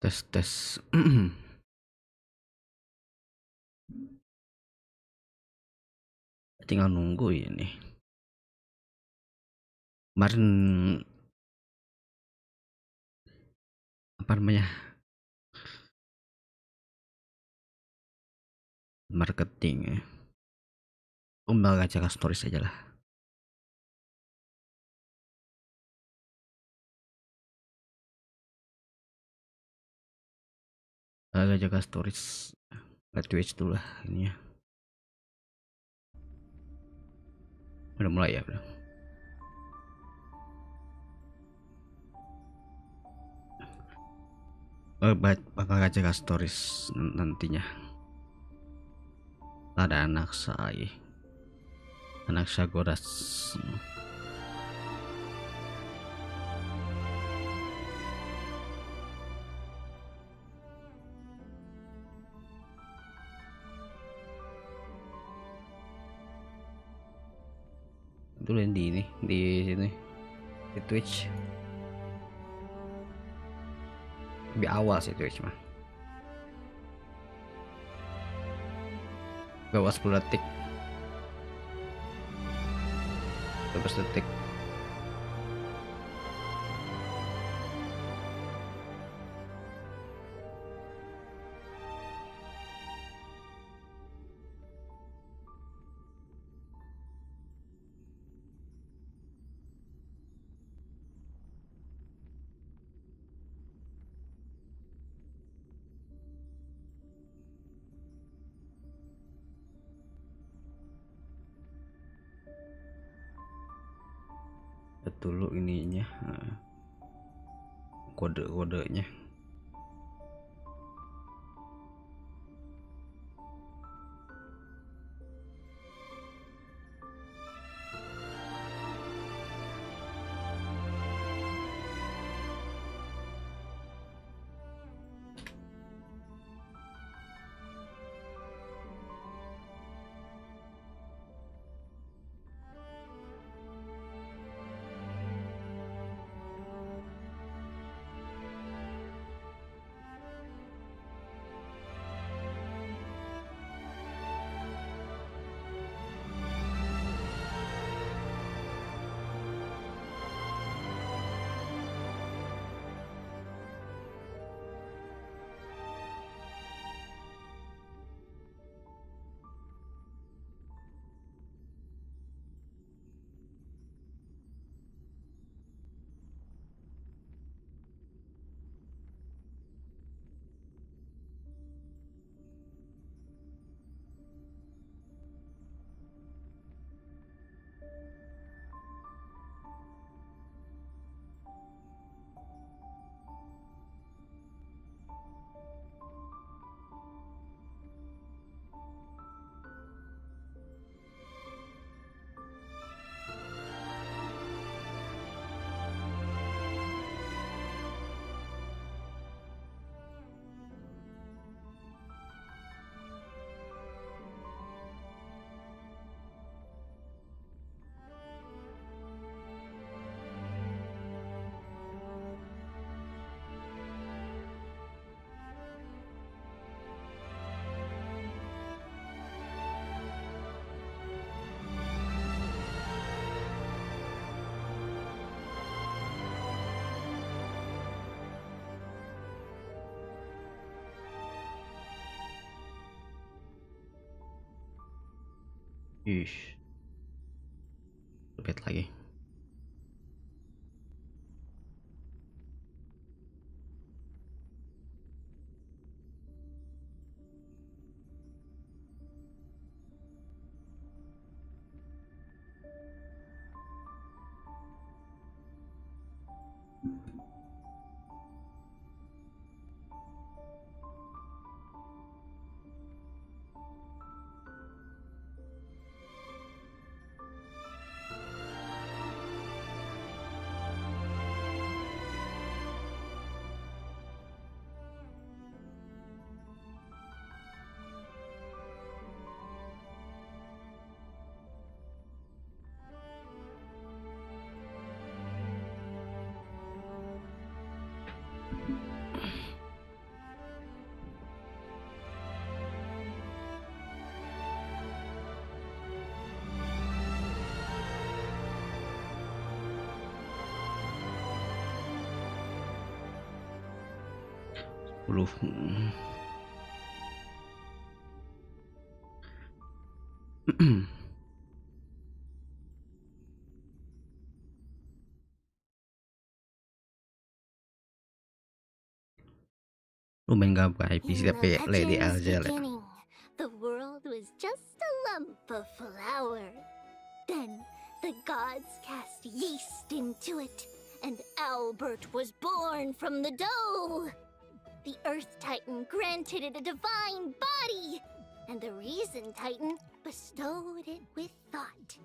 Tes tes. Tinggal nunggu ini. Kemarin apa namanya? Marketing ya. Kembali aja ke stories aja lah. Agak jaga stories. Lihat Twitch dulu lah ini ya. Udah mulai ya, udah. Bakal jaga stories nantinya. Ada anak saya godas. Itu yang di ini di sini di Twitch lebih awal sih Twitch mah. Bawah 10 detik 12 detik. Dulu ininya kode-kodenya. Ih, lebih lagi. Lu main gak pakai PC In tapi the Lady legend's Elza lah. beginning, the world was just a lump of flour. Then the gods cast yeast into it, and Albert was born from the dough. The Earth Titan granted it a divine body, and the Reason Titan bestowed it with thought.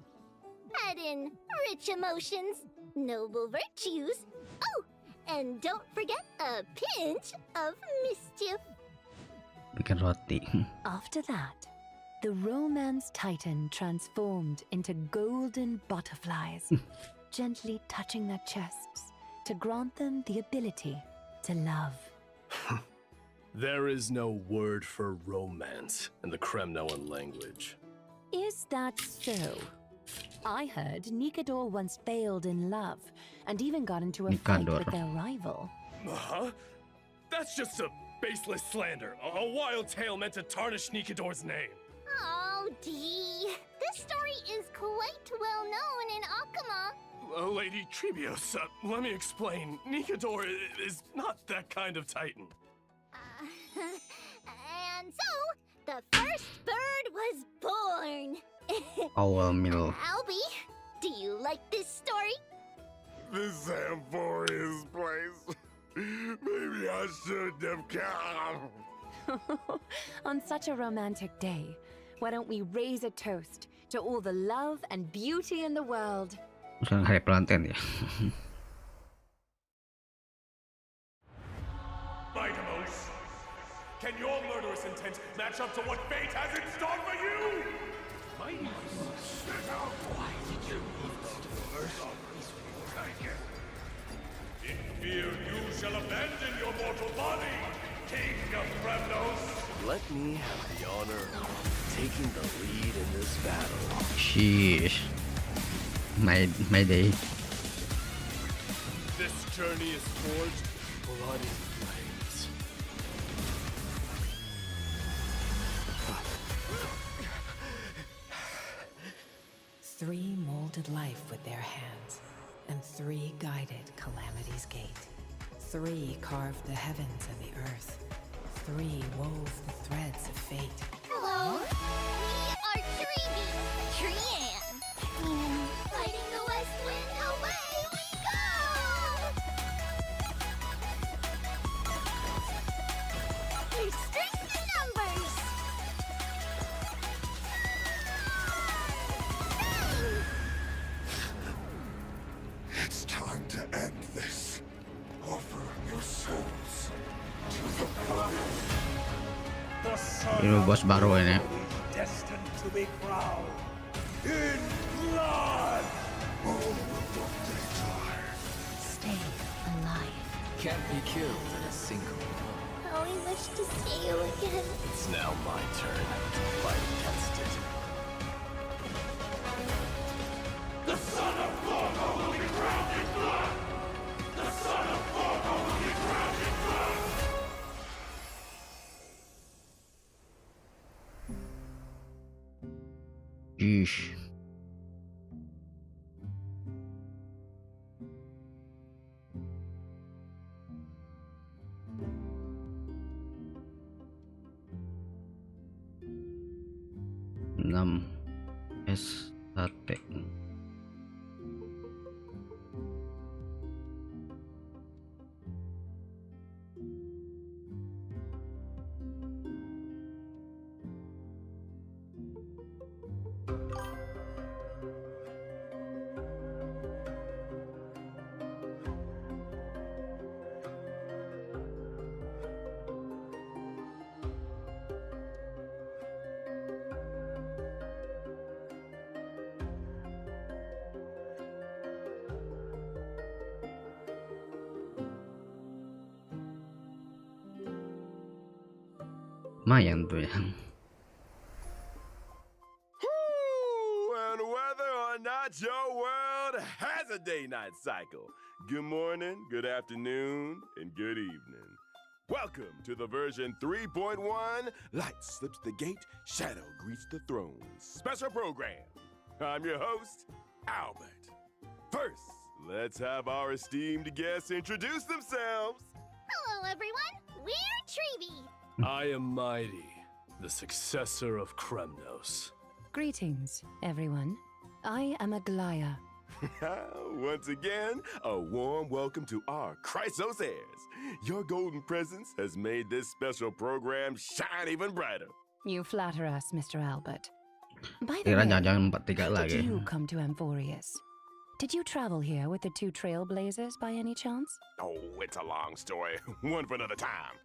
Add in rich emotions, noble virtues, oh, and don't forget a pinch of mischief. Bikin roti. After that, the Romance Titan transformed into golden butterflies, gently touching their chests to grant them the ability to love. There is no word for romance in the Kremnoan language. Is that so? I heard Nikador once failed in love and even got into a fight Nikador. with their rival. Huh? That's just a baseless slander. A wild tale meant to tarnish Nikador's name. Oh, Dee. This story is quite well known in Akama. Lady Trebios, let me explain. Nikador is not that kind of titan. And so, the first bird was born. Awal Mil. Albie, do you like this story? This Amphoria's place. Maybe I shouldn't have come. On such a romantic day, why don't we raise a toast to all the love and beauty in the world? Sekarang hari pelantikan ya. Vitamos, can your murderous intent match up to what fate has in store for you? Mighty why did you in fear you shall abandon your mortal body, King of Kremnos. Let me have the honor of taking the lead in this battle. Sheesh. My day. This journey is forged in bloody flames. Three molded life with their hands, and three guided Calamity's gate. Three carved the heavens and the earth. Three wove the threads of fate. Hello, we are Treeby, Trian. And fighting the West Wind, away we go! Restrict the numbers! It's time to end this. Offer your souls to the blood. Ini bos baru ini. Destined to be crowned in blood. Oh, they die. Stay alive. Can't be killed in a single blow. How we wish to see you again. It's now my turn to fight against it. The son of Gorgo will be crowned in blood. The son of Gorgo will be crowned in blood. Sheesh. SAT. Lumayan tuh ya. And whether or not your world has a day-night cycle, good morning, good afternoon, and good evening. Welcome to the version 3.1 Light Slips the Gate, Shadow Greets the Throne special program. I'm your host, Albert. First, let's have our esteemed guests introduce themselves. Hello, everyone. We're Treeby. I am Mighty, the successor of Kremnos. Greetings, everyone. I am Aglaya. Once again, a warm welcome to our Chrysos heirs. Your golden presence has made this special program shine even brighter. You flatter us, Mr. Albert. By the Kira way, jangan-jangan 4-3 how lagi. did you come to Amphorius? Did you travel here with the two trailblazers by any chance? Oh, it's a long story. One for another time.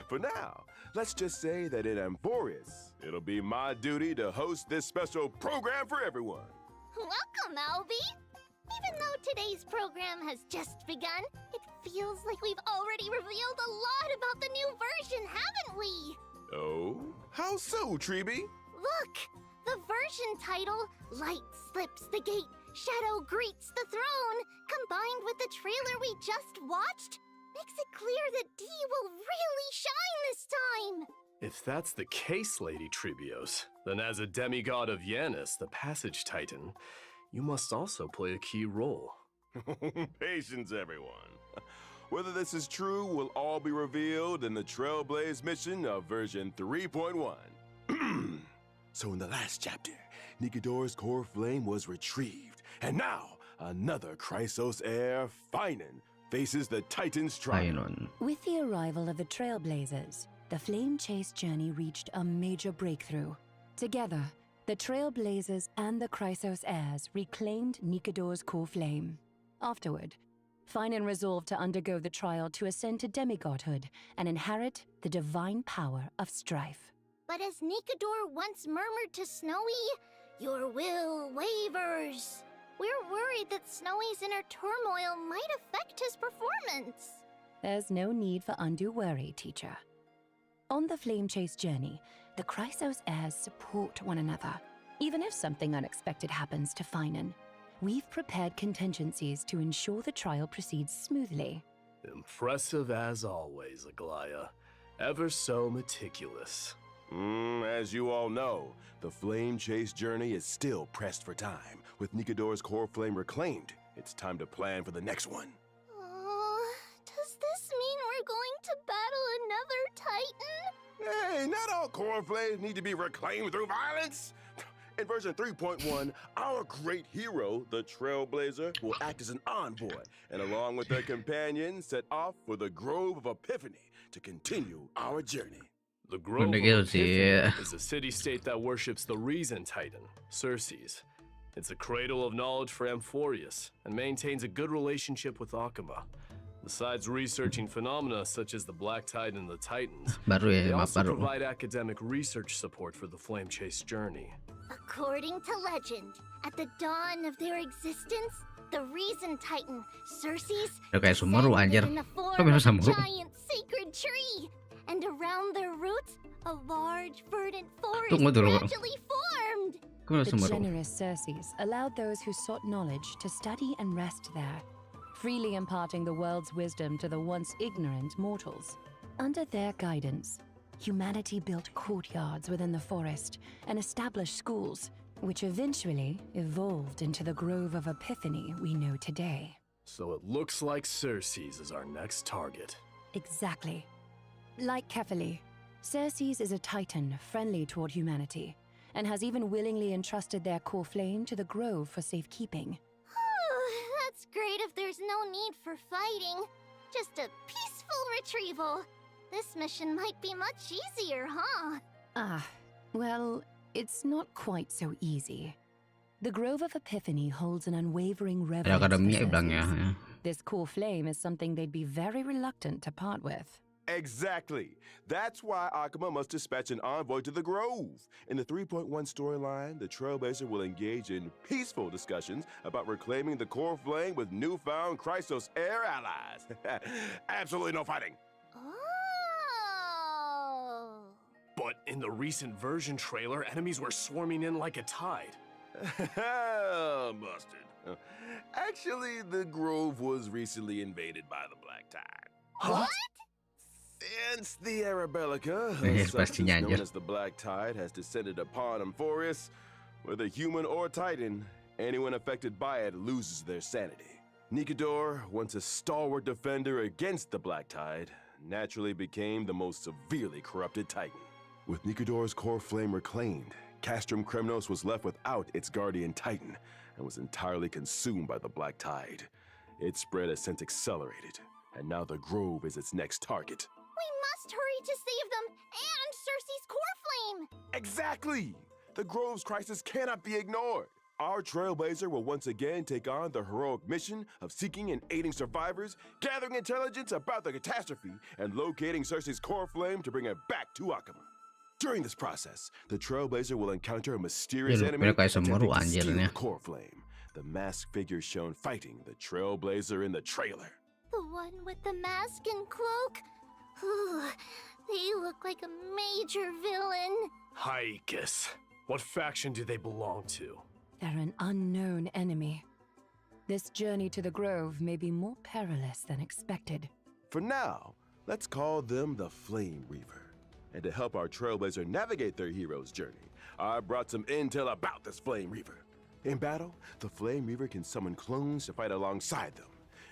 For now, let's just say that in Amphorius, it'll be my duty to host this special program for everyone. Welcome, Albie. Even though today's program has just begun, it feels like we've already revealed a lot about the new version, haven't we? Oh? How so, Treeby? Look! The version title, Light Slips the Gate, Shadow Greets the Throne, combined with the trailer we just watched, makes it clear that D will really shine this time! If that's the case, Lady Tribios, then as a demigod of Yanis, the Passage Titan, you must also play a key role. Patience, everyone. Whether this is true will all be revealed in the Trailblaze mission of version 3.1. So in the last chapter, Nikador's core flame was retrieved, and now another Chrysos heir, Finan, faces the Titan's trial. Ayun. With the arrival of the Trailblazers, the Flame Chase journey reached a major breakthrough. Together, the Trailblazers and the Chrysos heirs reclaimed Nikador's core flame. Afterward, Finan resolved to undergo the trial to ascend to demigodhood and inherit the divine power of strife. But as Nikador once murmured to Snowy, your will wavers. We're worried that Snowy's inner turmoil might affect his performance. There's no need for undue worry, teacher. On the Flame Chase journey, the Chrysos heirs support one another. Even if something unexpected happens to Finan, we've prepared contingencies to ensure the trial proceeds smoothly. Impressive as always, Aglaya. Ever so meticulous. As you all know, the Flame Chase journey is still pressed for time. With Nikador's core flame reclaimed, it's time to plan for the next one. Does this mean we're going to battle another Titan? Hey, not all core flames need to be reclaimed through violence. In version 3.1, our great hero, the Trailblazer, will act as an envoy, and along with their companions, set off for the Grove of Epiphany to continue our journey. The Grove of Udah gitu sih. Epiphany is a city-state that worships the Ryzen Titan, Circes. It's a cradle of knowledge for Amphorius, and maintains a good relationship with Akuma. Besides researching phenomena such as the Black Tide and the Titans, Baru ya, they maaf also baru. provide academic research support for the Flame Chase journey. According to legend, at the dawn of their existence, the Reason Titan, Circes, Udah kayak Sumeru anjir. in the form Kok bisa of a Sumeru? giant sacred tree. And around their roots, a large verdant forest Tunggu dulu. gradually formed. Kok bisa The Sumeru? generous Circes allowed those who sought knowledge to study and rest there, freely imparting the world's wisdom to the once ignorant mortals. Under their guidance, humanity built courtyards within the forest and established schools, which eventually evolved into the Grove of Epiphany we know today. So it looks like Circes is our next target. Exactly. Like Kefali, Circes is a titan friendly toward humanity, and has even willingly entrusted their core flame to the Grove for safekeeping. That's great if there's no need for fighting. Just a peaceful retrieval. This mission might be much easier, huh? Well, it's not quite so easy. The Grove of Epiphany holds an unwavering Ada reverence for akademinya bilangnya. Circes. Ya. This core flame is something they'd be very reluctant to part with. Exactly. That's why Akuma must dispatch an envoy to the Grove. In the 3.1 storyline, the Trailblazer will engage in peaceful discussions about reclaiming the core flame with newfound Chrysos heir allies. Absolutely no fighting. Oh. But in the recent version trailer, enemies were swarming in like a tide. Mustard. Actually, the Grove was recently invaded by the Black Tide. Huh? Since the era Bellica, a Yes, substance pastinya, known anjir. as the Black Tide has descended upon Amphorius. Whether human or Titan, anyone affected by it loses their sanity. Nikador, once a stalwart defender against the Black Tide, naturally became the most severely corrupted Titan. With Nikador's core flame reclaimed, Castrum Kremnos was left without its guardian Titan and was entirely consumed by the Black Tide. Its spread has since accelerated, and now the Grove is its next target. We must hurry to save them and Cersei's core flame! Exactly! The Grove's crisis cannot be ignored. Our Trailblazer will once again take on the heroic mission of seeking and aiding survivors, gathering intelligence about the catastrophe, and locating Cersei's core flame to bring it back to Akama. During this process, the Trailblazer will encounter a mysterious Iya, enemy kayak attempting semeru to steal anjirnya. the core flame. The masked figure shown fighting the Trailblazer in the trailer. The one with the mask and cloak? Ooh, they look like a major villain. Haikus. What faction do they belong to? They're an unknown enemy. This journey to the Grove may be more perilous than expected. For now, let's call them the Flame Reaver. And to help our Trailblazer navigate their hero's journey, I brought some intel about this Flame Reaver. In battle, the Flame Reaver can summon clones to fight alongside them.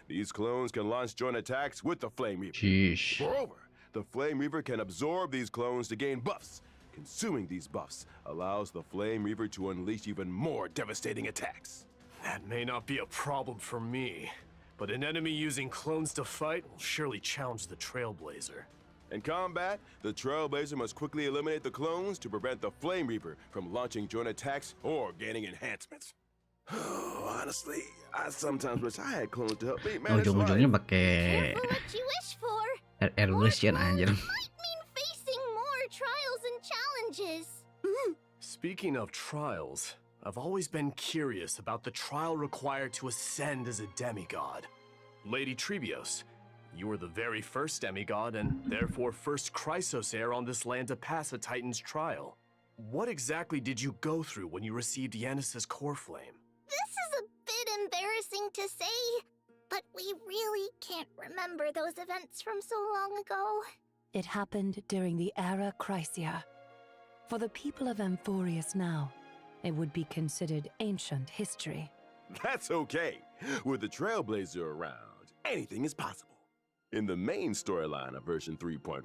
These clones can launch joint attacks with the Flame Reaver. Sheesh. Moreover, the Flame Reaver can absorb these clones to gain buffs. Consuming these buffs allows the Flame Reaver to unleash even more devastating attacks. That may not be a problem for me, but an enemy using clones to fight will surely challenge the Trailblazer. In combat, the Trailblazer must quickly eliminate the clones to prevent the Flame Reaper from launching joint attacks or gaining enhancements. Honestly, I sometimes wish I had clones to help me manage Ujung-ujungnya life. pakai Careful what you wish for. evolution anjir. Might mean facing more trials and challenges. Speaking of trials, I've always been curious about the trial required to ascend as a demigod. Lady Trebios, you were the very first demigod and therefore first Chrysos heir on this land to pass a Titan's trial. What exactly did you go through when you received Yanis's core flame? This is a bit embarrassing to say, but we really can't remember those events from so long ago. It happened during the Era Chrysia. For the people of Amphorius now, it would be considered ancient history. That's okay. With the Trailblazer around, anything is possible. In the main storyline of version 3.1,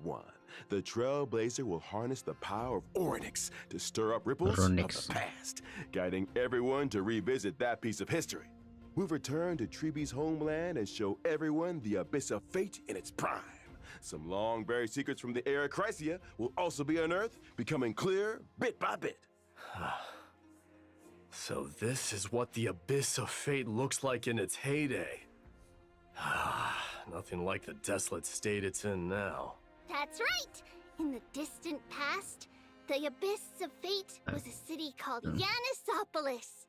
the Trailblazer will harness the power of Oryx to stir up ripples of Oryx. the past, guiding everyone to revisit that piece of history. We'll return to Treeby's homeland and show everyone the Abyss of Fate in its prime. Some long-buried secrets from the Era Chrysia will also be unearthed, becoming clear bit by bit. So this is what the Abyss of Fate looks like in its heyday. Nothing like the desolate state it's in now. That's right. In the distant past, the Abyss of Fate was a city called Yanisopolis.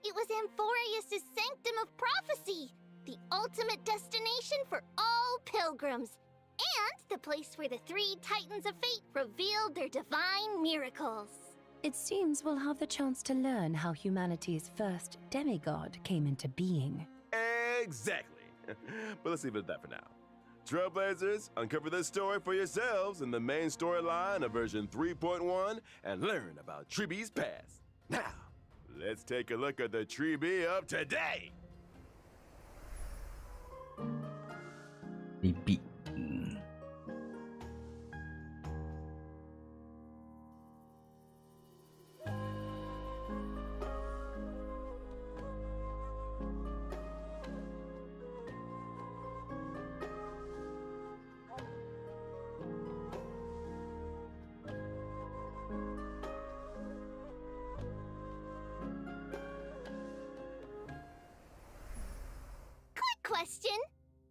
It was Amphorius' sanctum of prophecy, the ultimate destination for all pilgrims, and the place where the three Titans of Fate revealed their divine miracles. It seems we'll have the chance to learn how humanity's first demigod came into being. Exactly. But let's leave it at that for now. Trailblazers, uncover this story for yourselves in the main storyline of version 3.1 and learn about Treeby's past. Now, let's take a look at the Treeby of today. Pipi. Quick question.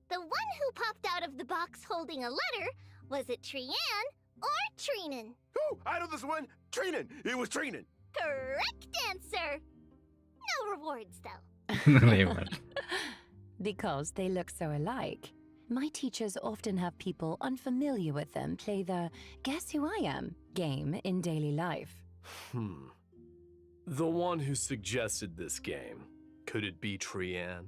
The one who popped out of the box holding a letter, was it Trian or Trinan? Ooh, I know this one. Treenan. It was Treenan. Correct answer. No rewards, though. Lewat. Because they look so alike, my teachers often have people unfamiliar with them play the Guess Who I Am game in daily life. The one who suggested this game, could it be Trian?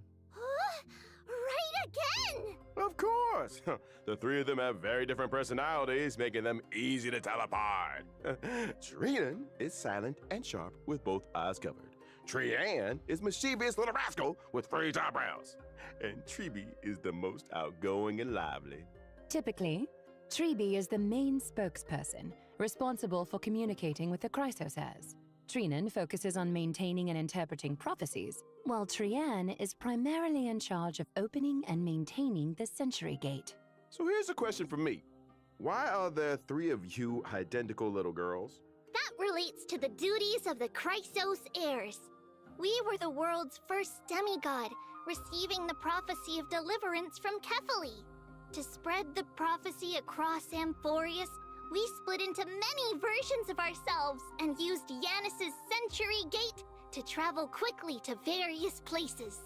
Right again! Of course! The three of them have very different personalities, making them easy to tell apart. Trinan is silent and sharp with both eyes covered. Trian is mischievous little rascal with frizz eyebrows. And Tribi is the most outgoing and lively. Typically, Tribi is the main spokesperson, responsible for communicating with the Chrysos heirs. Trinan focuses on maintaining and interpreting prophecies, while Trian is primarily in charge of opening and maintaining the Century Gate. So here's a question for me. Why are there three of you identical little girls? That relates to the duties of the Chrysos heirs. We were the world's first demigod, receiving the prophecy of deliverance from Kefali. To spread the prophecy across Amphorius, we split into many versions of ourselves and used Yanis's Century Gate to travel quickly to various places.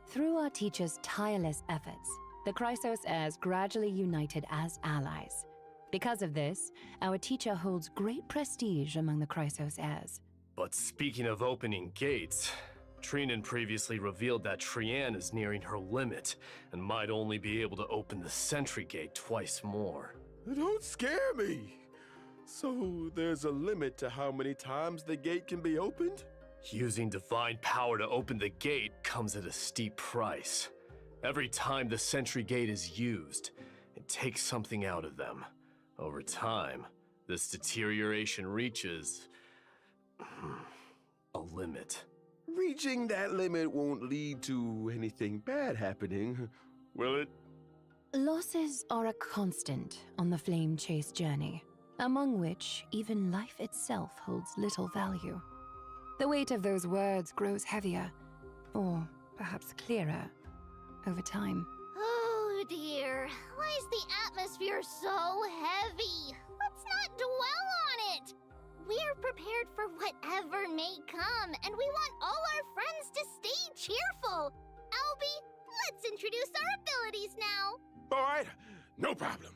Through our teacher's tireless efforts, the Chrysos heirs gradually united as allies. Because of this, our teacher holds great prestige among the Chrysos heirs. But speaking of opening gates, Trinan previously revealed that Trian is nearing her limit and might only be able to open the Sentry Gate twice more. Don't scare me! So there's a limit to how many times the gate can be opened? Using divine power to open the gate comes at a steep price. Every time the Sentry Gate is used, it takes something out of them. Over time, this deterioration reaches a limit. Reaching that limit won't lead to anything bad happening, will it? Losses are a constant on the flame chase journey, among which even life itself holds little value. The weight of those words grows heavier, or perhaps clearer, over time. Oh dear, why is the atmosphere so heavy? Let's not dwell on it! We're prepared for whatever may come, and we want all our friends to stay cheerful. Albie, let's introduce our abilities now. All right, no problem.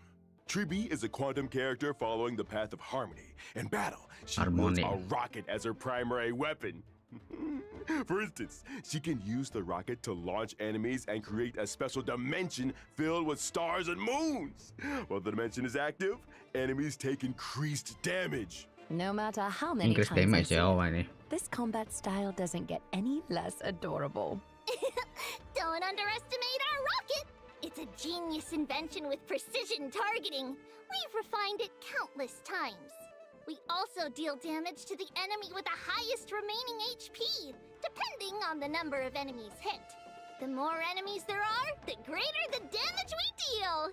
Tribi is a quantum character following the path of harmony. In battle, she wields a rocket as her primary weapon. For instance, she can use the rocket to launch enemies and create a special dimension filled with stars and moons. While the dimension is active, enemies take increased damage. No matter how many Increase times I damage see ya it, Owa ini. this combat style doesn't get any less adorable. Don't underestimate our rocket! It's a genius invention with precision targeting. We've refined it countless times. We also deal damage to the enemy with the highest remaining HP, depending on the number of enemies hit. The more enemies there are, the greater the damage we deal!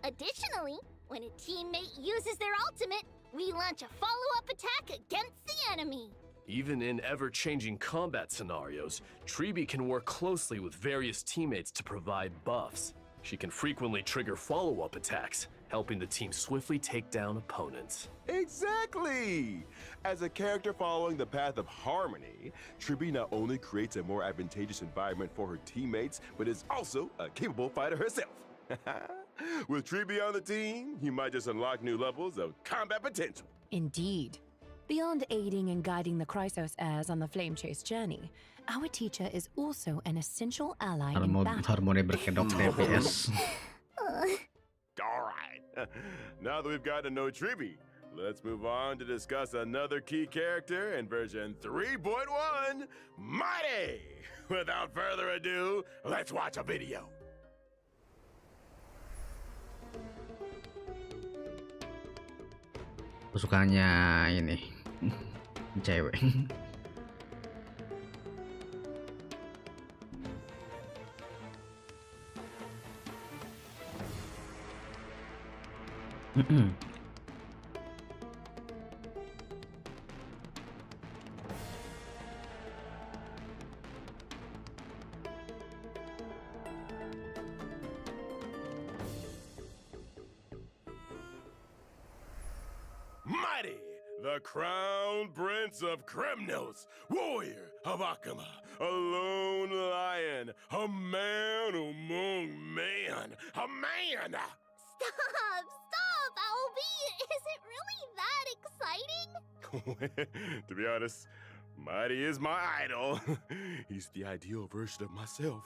Additionally, when a teammate uses their ultimate, we launch a follow-up attack against the enemy. Even in ever-changing combat scenarios, Tribi can work closely with various teammates to provide buffs. She can frequently trigger follow-up attacks, helping the team swiftly take down opponents. Exactly! As a character following the path of harmony, Tribi not only creates a more advantageous environment for her teammates, but is also a capable fighter herself. With Tribi on the team, you might just unlock new levels of combat potential. Indeed. Beyond aiding and guiding the Chrysos heirs on the flame chase journey, our teacher is also an essential ally in battle. Harmoni berkedok DPS. All right. Now that we've gotten to know Tribi, let's move on to discuss another key character in version 3.1, Mighty! Without further ado, let's watch a video. Kesukaannya ini cewek. Mighty, the crown prince of Kremnos, warrior of Akama, a lone lion, a man among men, a man! Stop, Albie! Is it really that exciting? To be honest, Mighty is my idol. He's the ideal version of myself.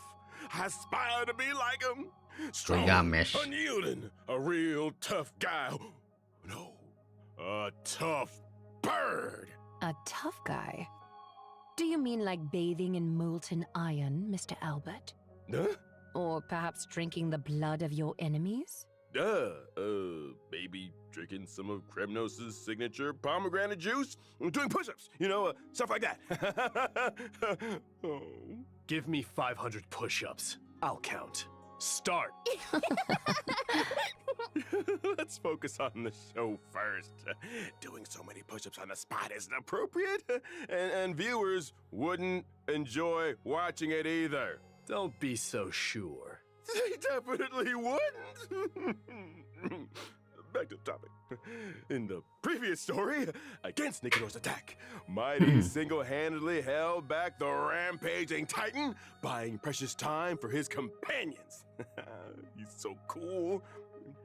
I aspire to be like him. Strong, Gamesh. unyielding, a real tough guy. No, a tough bird. A tough guy? Do you mean like bathing in molten iron, Mr. Albert? Huh? Or perhaps drinking the blood of your enemies? Maybe drinking some of Kremnos' signature pomegranate juice, doing push-ups, stuff like that. Oh. Give me 500 push-ups. I'll count. Start. Let's focus on the show first. Doing so many push-ups on the spot isn't appropriate, and viewers wouldn't enjoy watching it either. Don't be so sure. They definitely wouldn't. Back to the topic. In the previous story, against Nikidor's attack, Mighty single-handedly held back the rampaging Titan, buying precious time for his companions. He's so cool,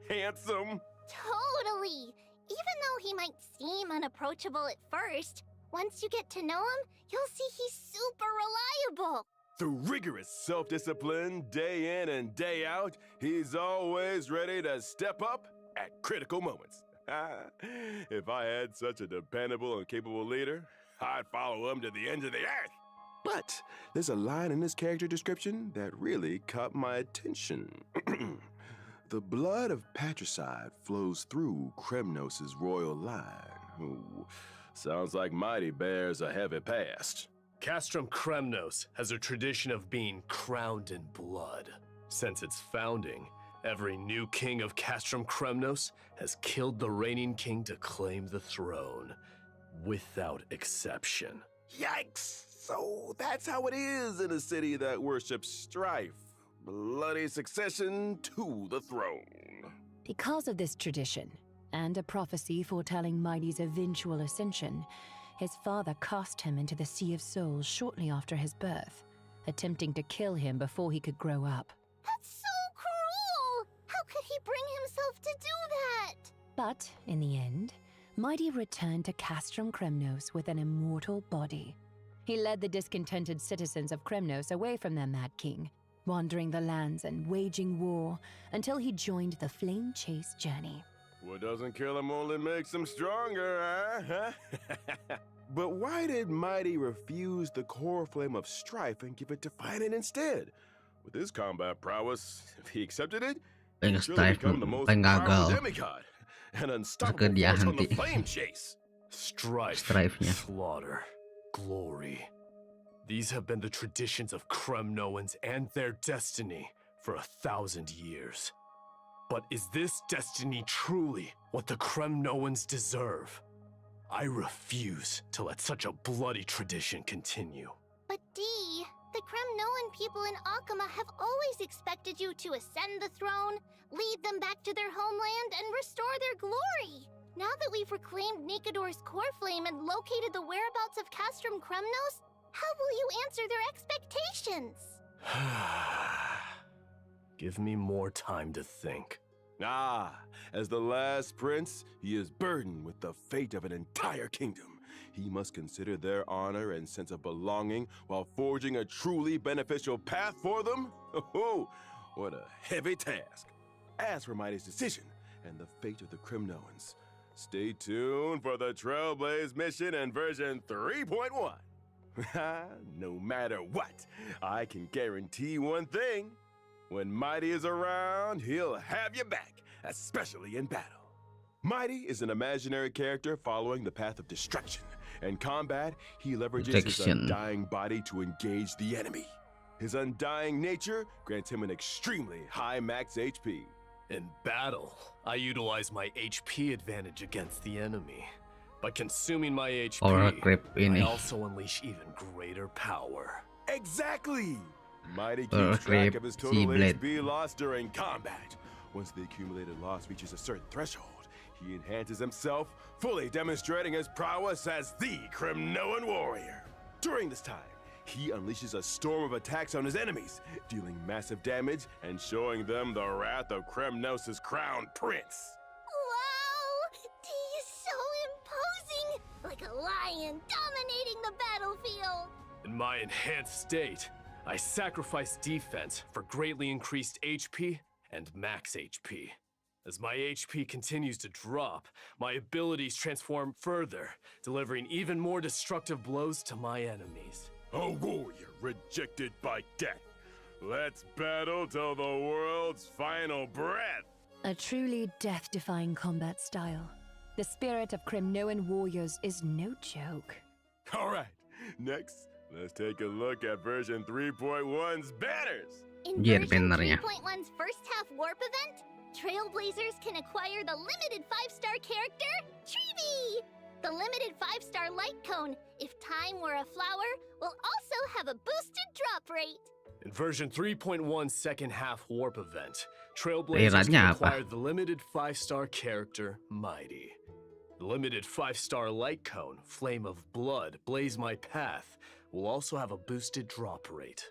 handsome. Totally! Even though he might seem unapproachable at first, once you get to know him, you'll see he's super reliable. Through rigorous self-discipline, day in and day out, he's always ready to step up at critical moments. If I had such a dependable and capable leader, I'd follow him to the ends of the earth. But there's a line in this character description that really caught my attention. The blood of patricide flows through Kremnos' royal line. Ooh, sounds like Mighty bears a heavy past. Castrum Kremnos has a tradition of being crowned in blood. Since its founding, every new king of Castrum Kremnos has killed the reigning king to claim the throne, without exception. Yikes! So that's how it is in a city that worships strife. Bloody succession to the throne. Because of this tradition, and a prophecy foretelling Mighty's eventual ascension, his father cast him into the Sea of Souls shortly after his birth, attempting to kill him before he could grow up. That's so cruel! How could he bring himself to do that? But, in the end, Mighty returned to Castrum Kremnos with an immortal body. He led the discontented citizens of Kremnos away from their mad king, wandering the lands and waging war until he joined the Flame Chase journey. What doesn't kill him only makes him stronger, huh? But why did Mighty refuse the core flame of strife and give it to Finan instead? With his combat prowess, if he accepted it, he'd surely become the most powerful demigod, an unstoppable force on the Flame Chase. Strife, slaughter, glory. These have been the traditions of Kremnoans and their destiny for 1,000 years. But is this destiny truly what the Kremnoans deserve? I refuse to let such a bloody tradition continue. But Dee, the Kremnoan people in Akama have always expected you to ascend the throne, lead them back to their homeland, and restore their glory. Now that we've reclaimed Nikidor's core flame and located the whereabouts of Castrum Kremnos, how will you answer their expectations? Give me more time to think. As the last prince, he is burdened with the fate of an entire kingdom. He must consider their honor and sense of belonging while forging a truly beneficial path for them. Oh, what a heavy task. As for Mighty's decision and the fate of the Kremnoans, stay tuned for the Trailblaze mission in version 3.1. No matter what, I can guarantee one thing. When Mighty is around, he'll have you back, especially in battle. Mighty is an imaginary character following the path of destruction. In combat, he leverages his undying body to engage the enemy. His undying nature grants him an extremely high max HP. In battle, I utilize my HP advantage against the enemy. By consuming my HP, I also unleash even greater power. Exactly! Mighty keeps track of his total HP loss during combat. Once the accumulated loss reaches a certain threshold, he enhances himself, fully demonstrating his prowess as the Kremnoan warrior. During this time, he unleashes a storm of attacks on his enemies, dealing massive damage and showing them the wrath of Kremnos' crowned prince. Wow! Dee is so imposing! Like like a lion dominating the battlefield. In my enhanced state, I sacrifice defense for greatly increased HP and max HP. As my HP continues to drop, my abilities transform further, delivering even more destructive blows to my enemies. A warrior rejected by death. Let's battle till the world's final breath. A truly death-defying combat style. The spirit of Kremnoan warriors is no joke. All right, next, let's take a look at version 3.1's banners. In Iya, version bannernya. 3.1's first half warp event, Trailblazers can acquire the limited 5-star character, Treevee! The limited 5-star light cone, if time were a flower, will also have a boosted drop rate. In version 3.1's second half warp event, Trailblazers Rate-nya can apa? acquire the limited 5-star character, Mighty. The limited 5-star light cone, Flame of Blood, Blaze My Path, will also have a boosted drop rate.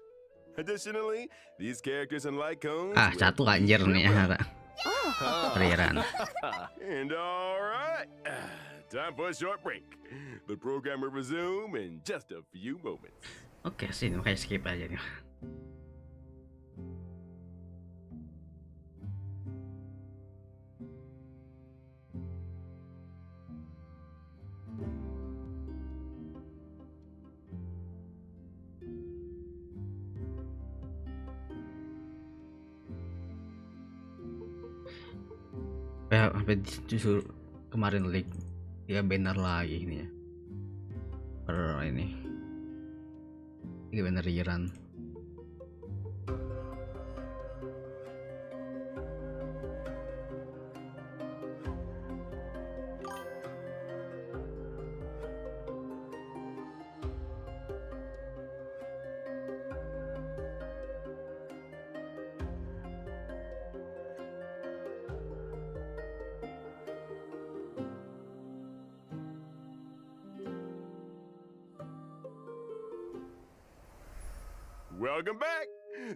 Additionally, these characters and light cones. Ah, will satu be anjir nih ya. Perairan. And all right, time for a short break. The program will resume in just a few moments. Oke sih, kayak skip aja nih. Ya, sampai justru kemarin leak dia banner lagi ini ya. Per ini. Ini banner Iran. Welcome back.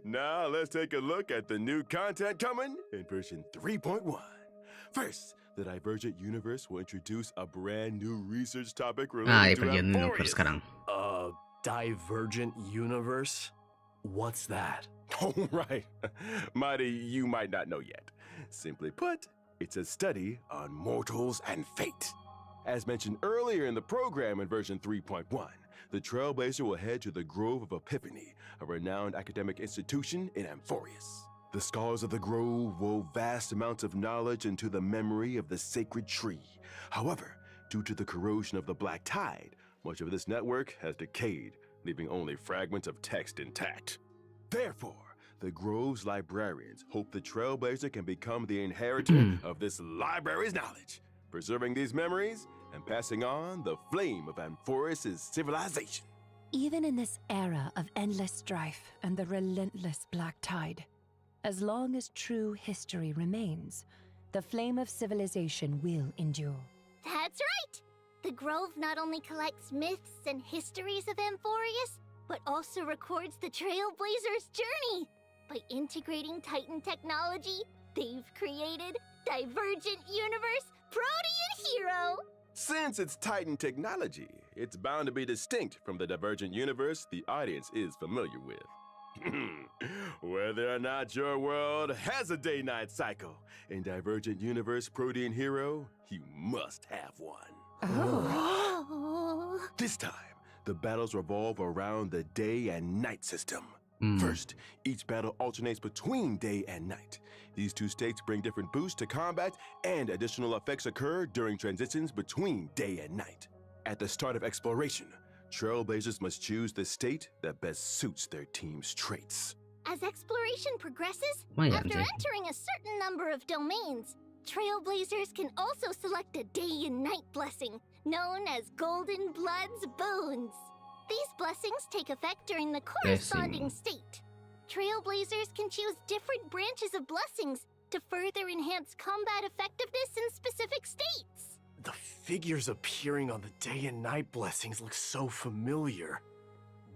Now let's take a look at the new content coming in version 3.1. First, the Divergent Universe will introduce a brand new research topic Ah, related to Divergent Universe Amphorius. sekarang. Divergent universe? What's that? Oh, right. Mighty, you might not know yet. Simply put, it's a study on mortals and fate. As mentioned earlier in the program in version 3.1, the Trailblazer will head to the Grove of Epiphany, a renowned academic institution in Amphorius. The scholars of the Grove wove vast amounts of knowledge into the memory of the sacred tree. However, due to the corrosion of the Black Tide, much of this network has decayed, leaving only fragments of text intact. Therefore, the Grove's librarians hope the Trailblazer can become the inheritor of this library's knowledge, preserving these memories and passing on the flame of Amphorius' civilization. Even in this era of endless strife and the relentless black tide, as long as true history remains, the flame of civilization will endure. That's right! The Grove not only collects myths and histories of Amphorius, but also records the Trailblazer's journey. By integrating Titan technology, they've created Divergent Universe Protean Hero! Since it's Titan technology, it's bound to be distinct from the Divergent Universe the audience is familiar with. Whether or not your world has a day-night cycle, in Divergent Universe Protean Hero, you must have one. Oh. This time, the battles revolve around the day and night system. First, each battle alternates between day and night. These two states bring different boosts to combat, and additional effects occur during transitions between day and night. At the start of exploration, Trailblazers must choose the state that best suits their team's traits. As exploration progresses, Lumayan after sih. entering a certain number of domains, Trailblazers can also select a day and night blessing, known as Golden Blood's Boons. These blessings take effect during the corresponding state. Trailblazers can choose different branches of blessings to further enhance combat effectiveness in specific states. The figures appearing on the day and night blessings look so familiar.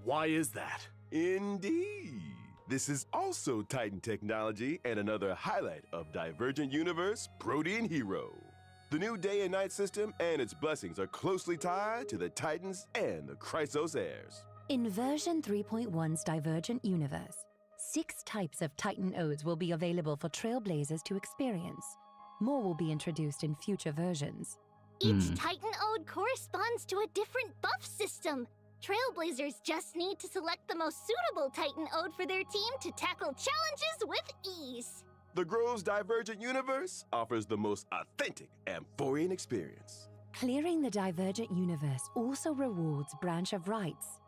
Why is that? Indeed. This is also Titan technology and another highlight of Divergent Universe Protean Hero. The new day and night system and its blessings are closely tied to the Titans and the Chrysos heirs. In version 3.1's Divergent Universe, 6 types of Titan Odes will be available for Trailblazers to experience. More will be introduced in future versions. Each Titan Ode corresponds to a different buff system. Trailblazers just need to select the most suitable Titan Ode for their team to tackle challenges with ease. The Grove's Divergent Universe offers the most authentic Amphorian experience. Clearing the Divergent Universe also rewards Branch of Rights.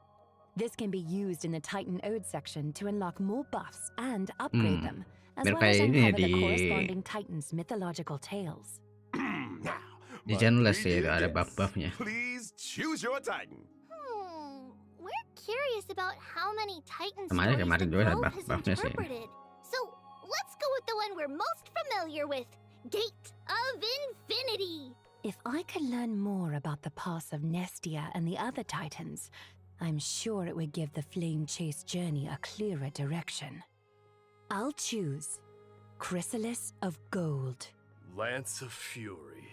This can be used in the Titan Ode section to unlock more buffs and upgrade them, as well as uncover the corresponding Titans' mythological tales. Now, Di my channel 3D sih ada guests, buff-buffnya. Please choose your Titan. We're curious about how many Titan Kemarin stories the juga ada Grove has buff-buffnya sih. interpreted. So, let's go with the one we're most familiar with, Gate of Infinity. If I could learn more about the past of Nestia and the other Titans, I'm sure it would give the Flame Chase journey a clearer direction. I'll choose Chrysalis of Gold. Lance of Fury.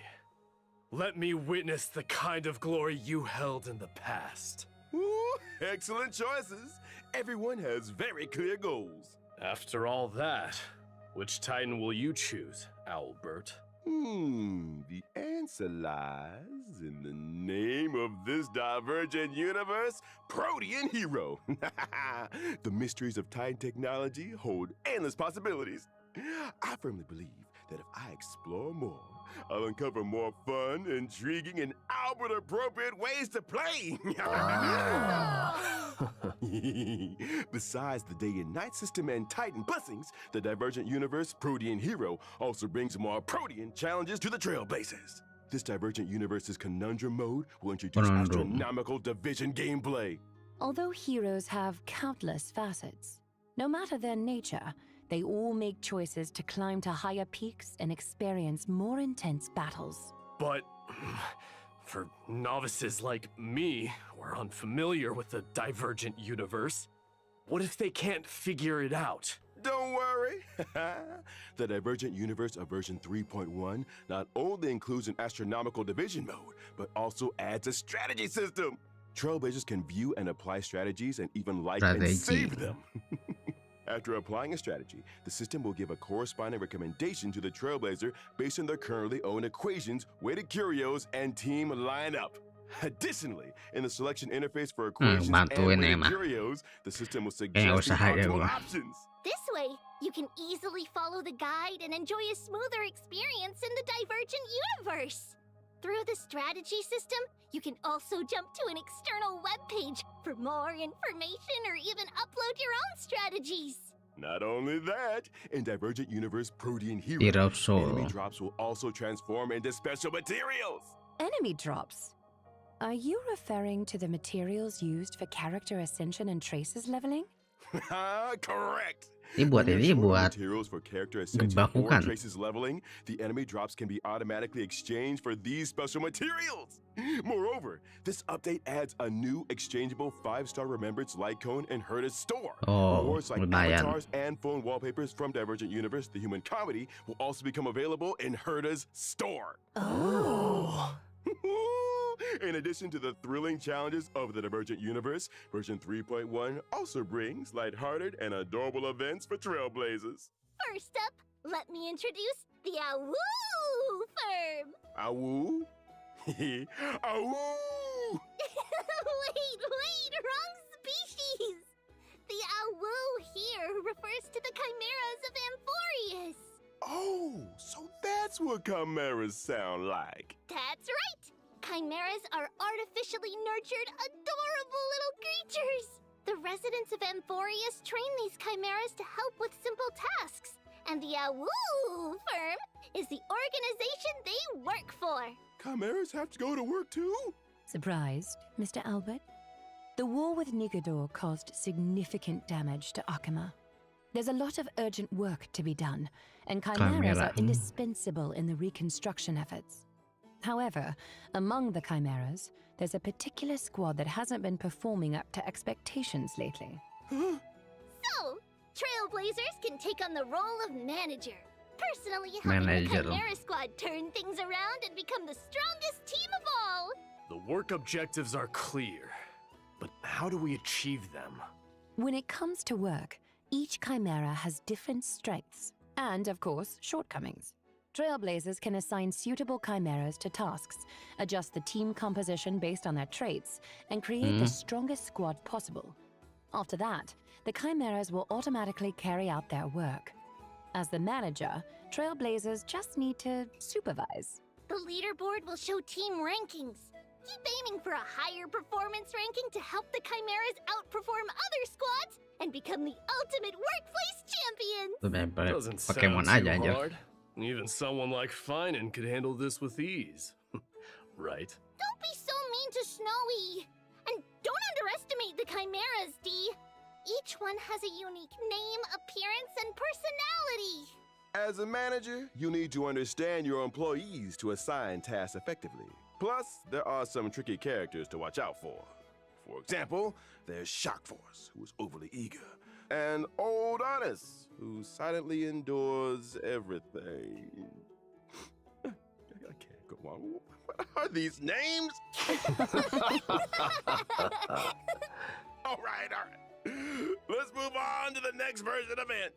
Let me witness the kind of glory you held in the past. Ooh, excellent choices. Everyone has very clear goals. After all that, which Titan will you choose, Owlbert? The answer lies in the name of this divergent universe, Protean Hero. The mysteries of Titan technology hold endless possibilities. I firmly believe that if I explore more, I'll uncover more fun, intriguing, and Albert-appropriate ways to play. Besides the day and night system and Titan blessings, the Divergent Universe Protean Hero also brings more Protean challenges to the Trailblazers. This Divergent Universe's Conundrum mode will introduce astronomical division gameplay. Although heroes have countless facets, no matter their nature, they all make choices to climb to higher peaks and experience more intense battles. But for novices like me, who are unfamiliar with the Divergent Universe, what if they can't figure it out? Don't worry. The Divergent Universe of version 3.1 not only includes an astronomical division mode, but also adds a strategy system. Trailblazers can view and apply strategies and even like and save them. After applying a strategy, the system will give a corresponding recommendation to the Trailblazer based on their currently owned equations, weighted curios, and team lineup. Additionally, in the selection interface for equations and weighted curios, the system will suggest the optimal options. This way, you can easily follow the guide and enjoy a smoother experience in the Divergent Universe. Through the strategy system, you can also jump to an external web page for more information or even upload your own strategies. Not only that, in Divergent Universe Protean Hero, enemy drops will also transform into special materials. Enemy drops? Are you referring to the materials used for character ascension and traces leveling? Correct. Ini buat materials for character ascension or traces leveling, the enemy drops can be automatically exchanged for these special materials. Moreover, this update adds a new exchangeable 5-star Remembrance light cone in Herta's store. Rewards like avatars and phone wallpapers from Divergent Universe, the human comedy, will also become available in Herta's store. In addition to the thrilling challenges of the Divergent Universe, version 3.1 also brings lighthearted and adorable events for Trailblazers. First up, let me introduce the Awoo firm. Awoo? Awoo! Wait, wrong species. The Awoo here refers to the chimeras of Amphorius. Oh, so that's what chimeras sound like. That's right. Chimeras are artificially nurtured, adorable little creatures. The residents of Amphorius train these chimeras to help with simple tasks, and the Awoo firm is the organization they work for. Chimeras have to go to work too? Surprised, Mr. Albert? The war with Nigador caused significant damage to Akima. There's a lot of urgent work to be done, and chimeras are indispensable in the reconstruction efforts. However, among the chimeras, there's a particular squad that hasn't been performing up to expectations lately. So, Trailblazers can take on the role of manager. personally helping the Manager. Chimera Squad turn things around and become the strongest team of all. The work objectives are clear, but how do we achieve them? When it comes to work, each chimera has different strengths and, of course, shortcomings. Trailblazers can assign suitable chimeras to tasks, adjust the team composition based on their traits, and create the strongest squad possible. After that, the chimeras will automatically carry out their work. As the manager, Trailblazers just need to supervise. The leaderboard will show team rankings. Keep aiming for a higher performance ranking to help the Chimeras outperform other squads and become the ultimate workplace champions! Tuh kayak Doesn't Pokemon sound aja too anjir. hard. Even someone like Finan could handle this with ease. Right? Don't be so mean to Snowy! And don't underestimate the Chimeras, D! Each one has a unique name, appearance, and personality! As a manager, you need to understand your employees to assign tasks effectively. Plus, there are some tricky characters to watch out for. For example, there's Shock Force, who is overly eager, and Old Honest, who silently endures everything. I can't go on. What are these names? All right. Let's move on to the next version event.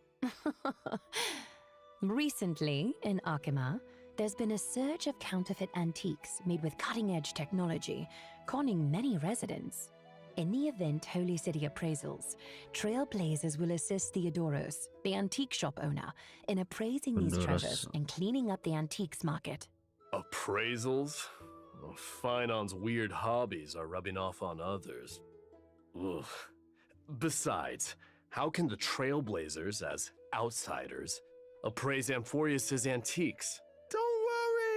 Recently, in Akima, there's been a surge of counterfeit antiques made with cutting-edge technology, conning many residents. In the event Holy City Appraisals, Trailblazers will assist Theodoros, the antique shop owner, in appraising these Theodoros. treasures and cleaning up the antiques market. Appraisals? Well, Finan's weird hobbies are rubbing off on others. Ugh. Besides, how can the Trailblazers, as outsiders, appraise Amphorius's antiques? Don't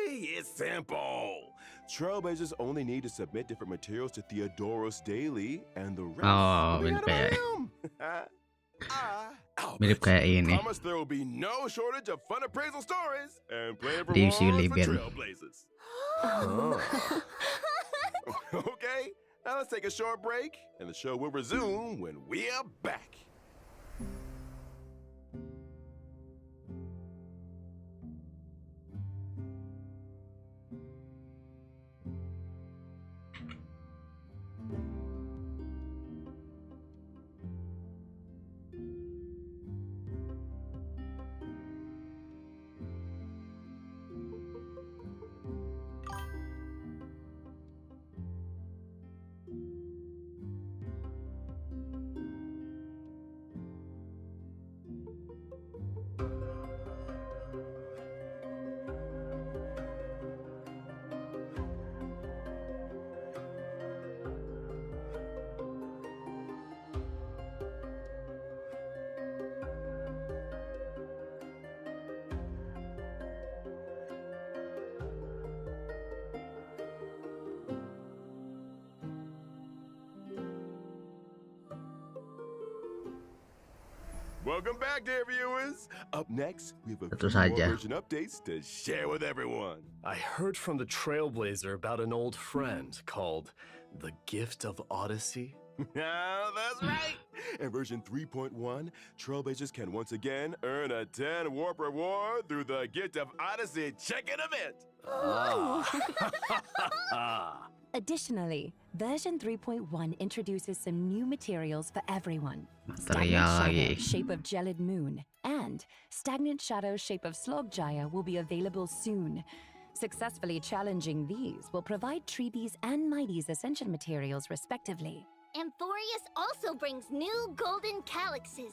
worry, it's simple. Trailblazers only need to submit different materials to Theodoros daily, and the rest Oh, will be mirip out of kayak Albert, mirip kayak ini. promise there will be no shortage of fun appraisal stories and plenty of Reviews rewards for Libyan. Trailblazers. Okay, now let's take a short break, and the show will resume when we're back. Welcome back, dear viewers. Up next, we have a Tentu few more saja. version updates to share with everyone. I heard from the Trailblazer about an old friend called the Gift of Odyssey. That's right. In version 3.1, Trailblazers can once again earn a 10 warp reward through the Gift of Odyssey check-in event. Additionally, version 3.1 introduces some new materials for everyone. Material lagi. Shape of Gelid Moon and Stagnant Shadow Shape of Slogjaya will be available soon. Successfully challenging these will provide Treebees and Mighty's Ascension materials respectively. Amphorius also brings new golden calyxes.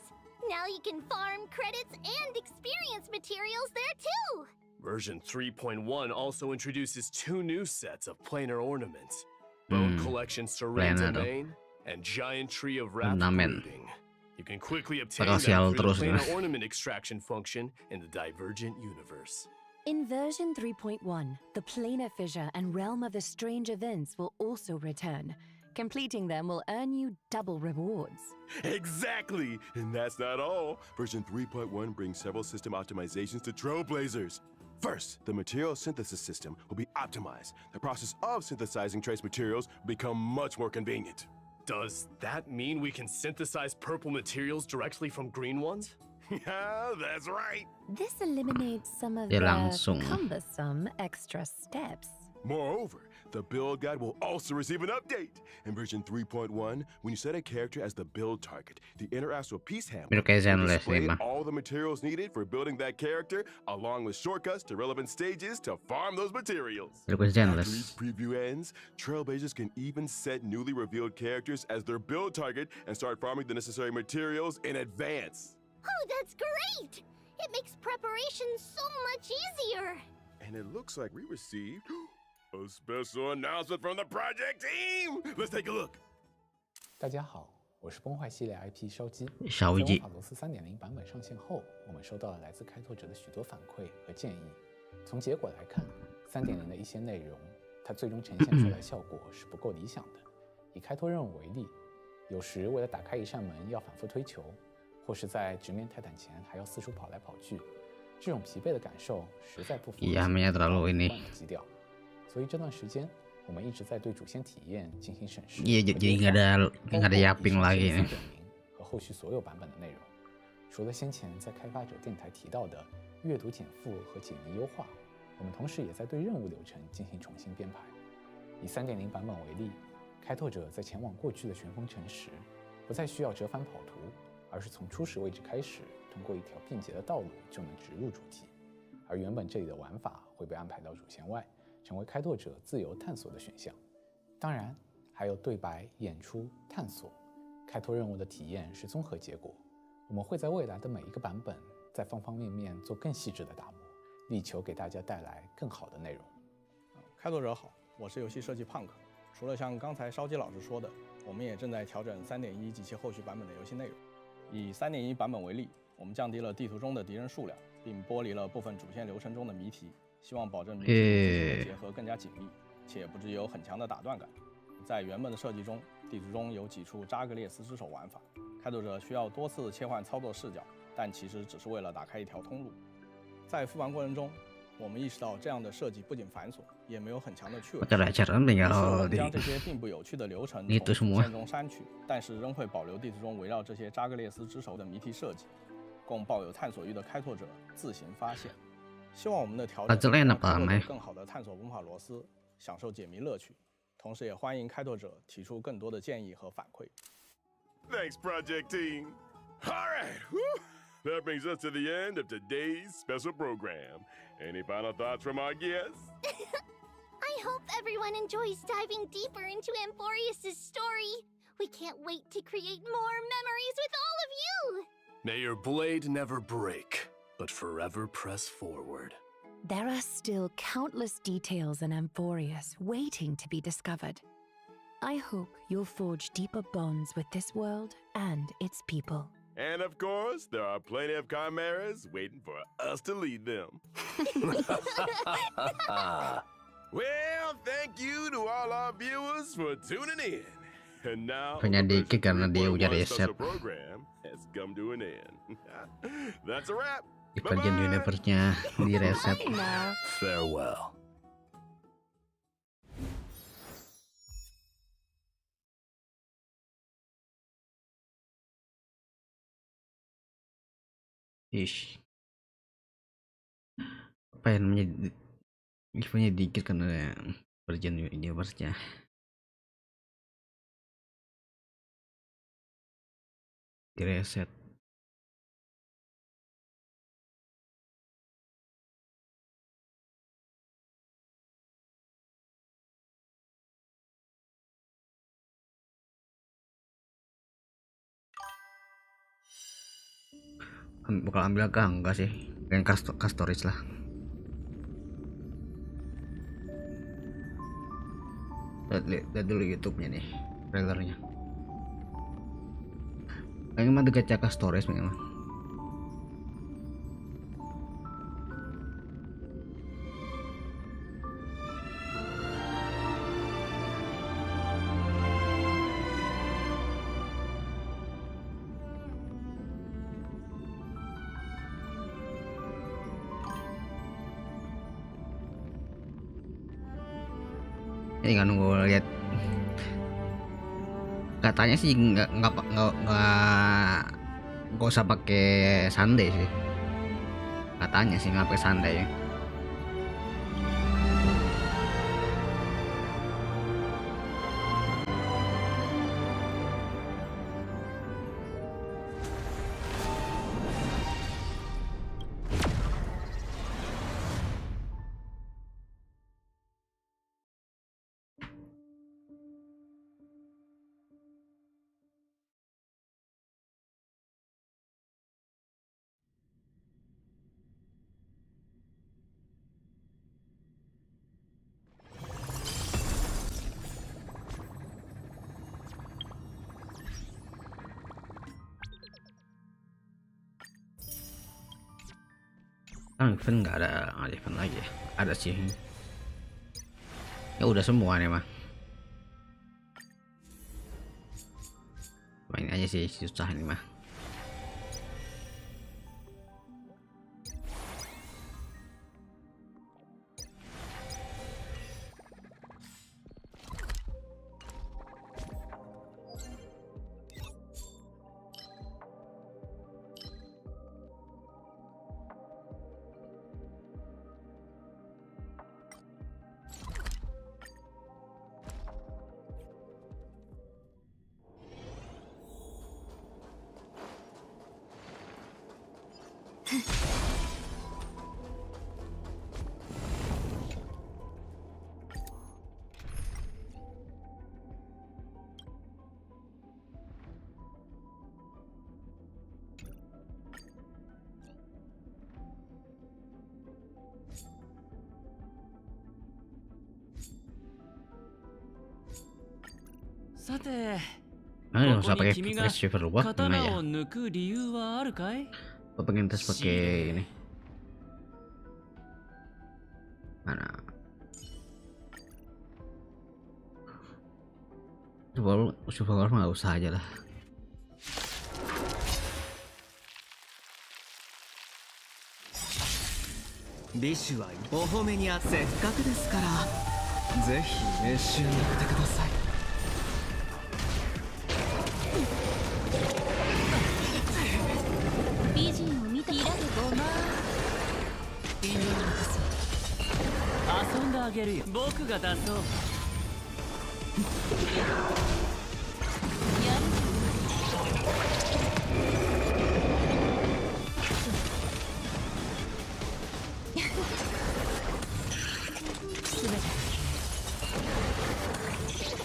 Now you can farm credits and experience materials there too! Version 3.1 also introduces 2 new sets of planar ornaments. Bone Collection Serene planar. Domain and Giant Tree of Wrath Ornamen. Brooding. You can quickly obtain Bakal them sial through the terus planar nih. ornament extraction function in the Divergent universe. In version 3.1, the Planar Fissure and Realm of the Strange Events will also return. Completing them will earn you double rewards. Exactly. And that's not all. Version 3.1 brings several system optimizations to Trailblazers. First, the material synthesis system will be optimized. The process of synthesizing trace materials will become much more convenient. Does that mean we can synthesize purple materials directly from green ones? Yeah, that's right. This eliminates some of Ya the langsung. cumbersome extra steps. Moreover, the build guide will also receive an update. In version 3.1, when you set a character as the build target, the interactive piece handler Mirip kayak will Zenless display nih, mah. all the materials needed for building that character, along with shortcuts to relevant stages to farm those materials. Mirip kayak After Zenless. each preview ends, Trailblazers can even set newly revealed characters as their build target and start farming the necessary materials in advance. Oh, that's great! It makes preparation so much easier. And it looks like we received a special announcement from the project team. Let's take a look. 大家好，我是崩坏系列 IP 烧鸡。烧鸡在法罗斯3.0版本上线后，我们收到了来自开拓者的许多反馈和建议。从结果来看，3.0的一些内容，它最终呈现出来的效果是不够理想的。以开拓任务为例，有时为了打开一扇门要反复推球，或是在直面泰坦前还要四处跑来跑去，这种疲惫的感受实在不符合 Iya, mainnya terlalu ini. 的基调。所以这段时间，我们一直在对主线体验进行审视。 Iya, jadi nggak ada yaping lagi nih. 和后续所有版本的内容，除了先前在开发者电台提到的阅读减负和解谜优化，我们同时也在对任务流程进行重新编排。以3.0版本为例，开拓者在前往过去的旋风城时，不再需要折返跑图，而是从初始位置开始，通过一条便捷的道路就能直入主题。而原本这里的玩法会被安排到主线外，成为开拓者自由探索的选项。当然，还有对白、演出、探索。开拓任务的体验是综合结果。我们会在未来的每一个版本，在方方面面做更细致的打磨，力求给大家带来更好的内容。开拓者好，我是游戏设计 Punk。除了像刚才烧鸡老师说的，我们也正在调整3.1及其后续版本的游戏内容。以3.1版本为例，我们降低了地图中的敌人数量，并剥离了部分主线流程中的谜题，希望保证谜题与结合更加紧密，且不至于有很强的打断感。在原本的设计中，地图中有几处扎格列斯之手玩法，开拓者需要多次切换操作视角，但其实只是为了打开一条通路。在复盘过程中，我们意识到这样的设计不仅繁琐，也没有很强的趣味。 Pelajaran 虽 tinggal 然将 di 这些并不有趣的流程 itu 从 semua 主线中删去，但是仍会保留地图中围绕这些扎格列斯之手的谜题设计，供抱有探索欲的开拓者自行发现。希望我们的调整 Puzzle-nya 让 enak 开拓 banget. 者更好地探索文法螺丝，享受解谜乐趣。同时，也欢迎开拓者提出更多的建议和反馈。 Thanks, project team. All right, whew. That brings us to the end of today's special program. Any final thoughts from our guests? I hope everyone enjoys diving deeper into Amphorius' story. We can't wait to create more memories with all of you! May your blade never break, but forever press forward. There are still countless details in Amphorius waiting to be discovered. I hope you'll forge deeper bonds with this world and its people. And of course, there are plenty of chimeras waiting for us to lead them. Well, thank you to all our viewers for tuning in. And now, Hanya the dikit karena dia udah version 3.1 reset. special program has come to an end. That's a wrap. Expansion Bye-bye. universe-nya di reset. Now, Farewell. Ish. Apa ya namanya? Infonya dikit karena version universe-nya. Di reset. Bakal ambil enggak sih, pengen cast storage lah. Lihat dulu YouTube-nya nih, trailernya. Pengen mah dekat caka storage memang. Ini nggak nunggu lihat, katanya sih nggak nggak usah pakai Sunday sih, katanya sih nggak pakai Sunday ya. Event nggak ada event lagi ya? Ada sih. Ya udah semua nih mah. Main aja sih, susah nih mah. Nggak usah pakai flash overlock mana ya? Gue pengen tes pakai ini. Mana? Survival nggak usah aja lah. Dish はお褒めにあせっかくですからぜひ召し上がってください。美人を見たいらぬごま遊んであげるよ。僕が出そう。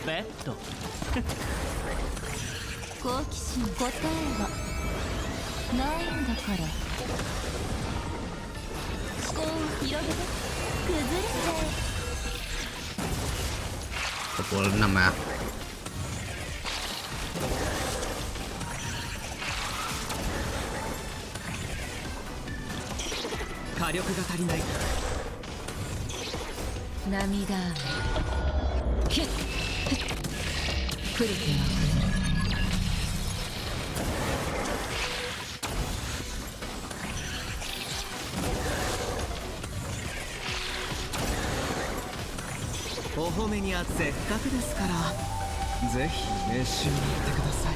ベッド好奇心答えはないんだから思考を広げて崩れちゃえ 26 ya. Namida. Pretty. お褒めにあせっかくですからぜひ召し上がってください。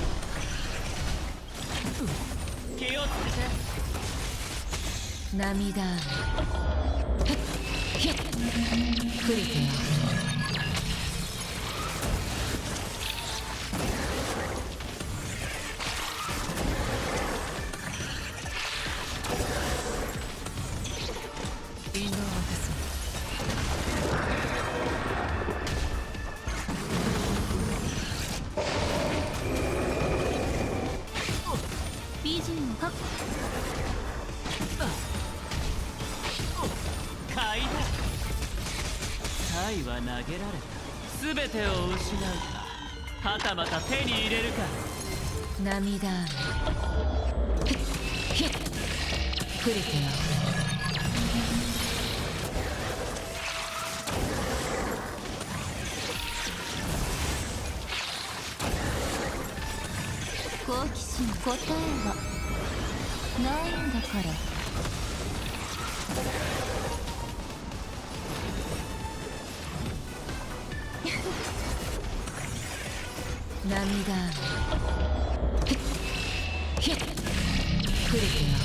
気をつけて。涙。プリティ。は投げられた。すべてを失うか、はたまた手に入れるか。涙。プリティ。好奇心答えはないんだから涙。プリティが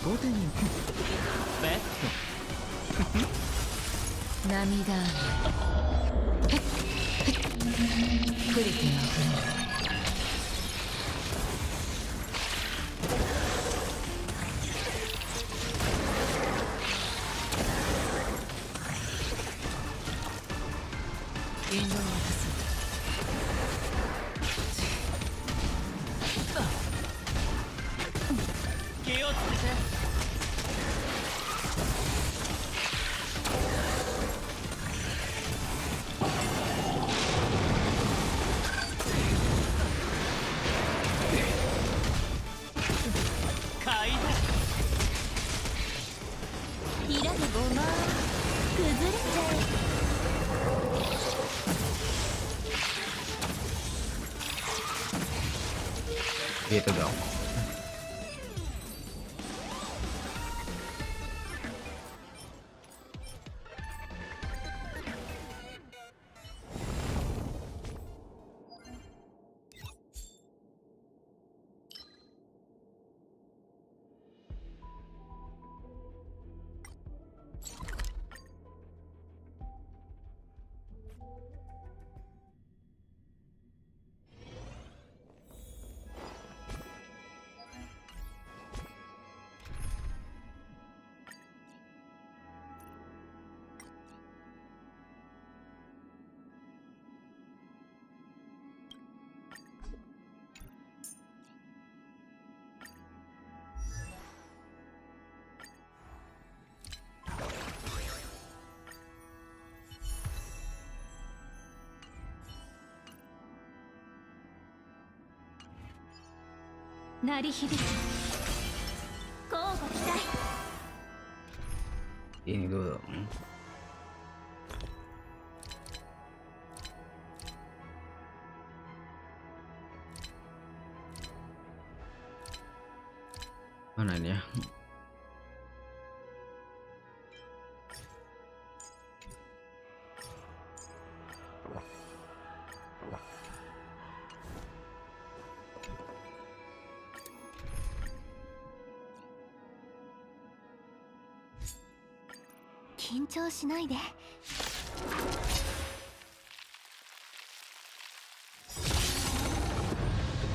後手にベッド涙プリティがインドネ気をつけて買いだひらりごま崩れちゃgitu dong.う鳴り響く交互期待 Ini dulu. Mana ini ya?緊張しないで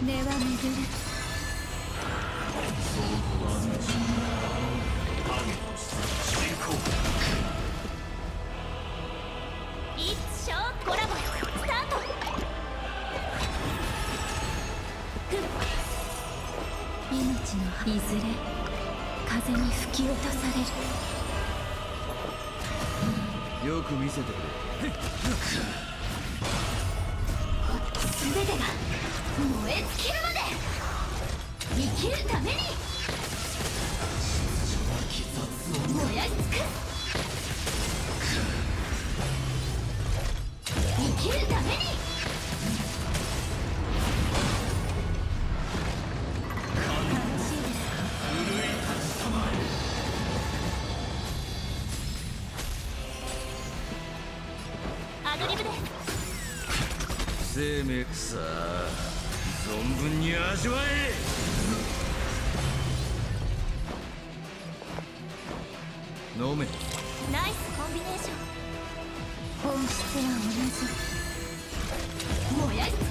根は巡る一生コラボスタート命のいずれ風に吹き落とされるよく見せてくれ全てが燃え尽きるまで生きるために燃やし尽く生きるために楽しいですアドリブで生命さあ存分に味わえ飲めナイスコンビネーション本質は同じ燃やし尽く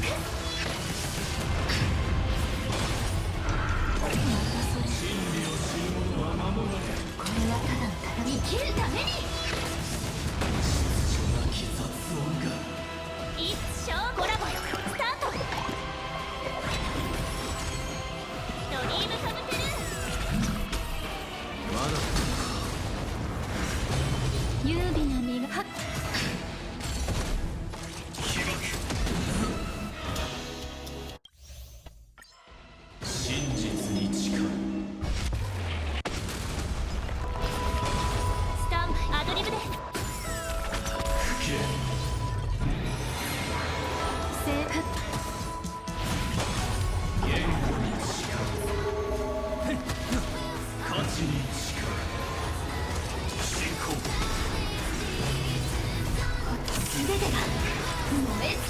またそれ真理を知る者は守られこれはただ生きるために一生コラボスタートドリームカムトゥルまだー優美な実がはっ真実に誓うスタンアドリブでセーフ言語に誓う価値に誓う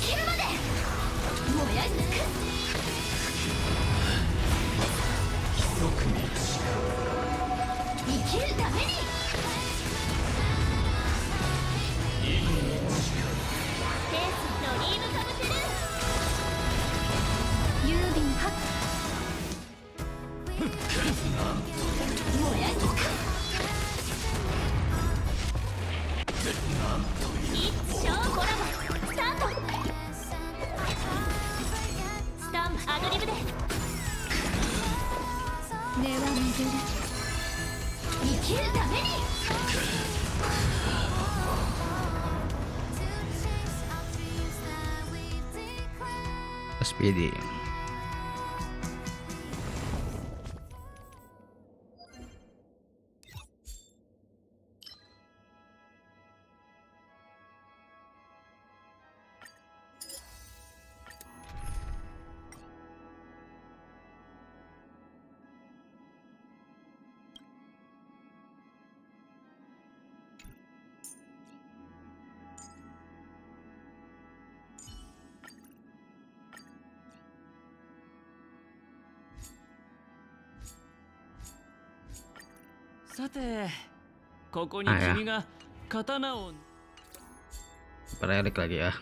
尽きるまで燃や尽くす。生きるために。ペースのリームカブセル郵便発燃や尽くす。一生コラボスタート。スタンアドリブで根は巡る。生きるために。Speedy. Berelik lagi ya.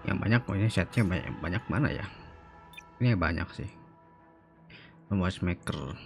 Yang banyak ini setnya banyak mana ya? Ini banyak sih. Watchmaker.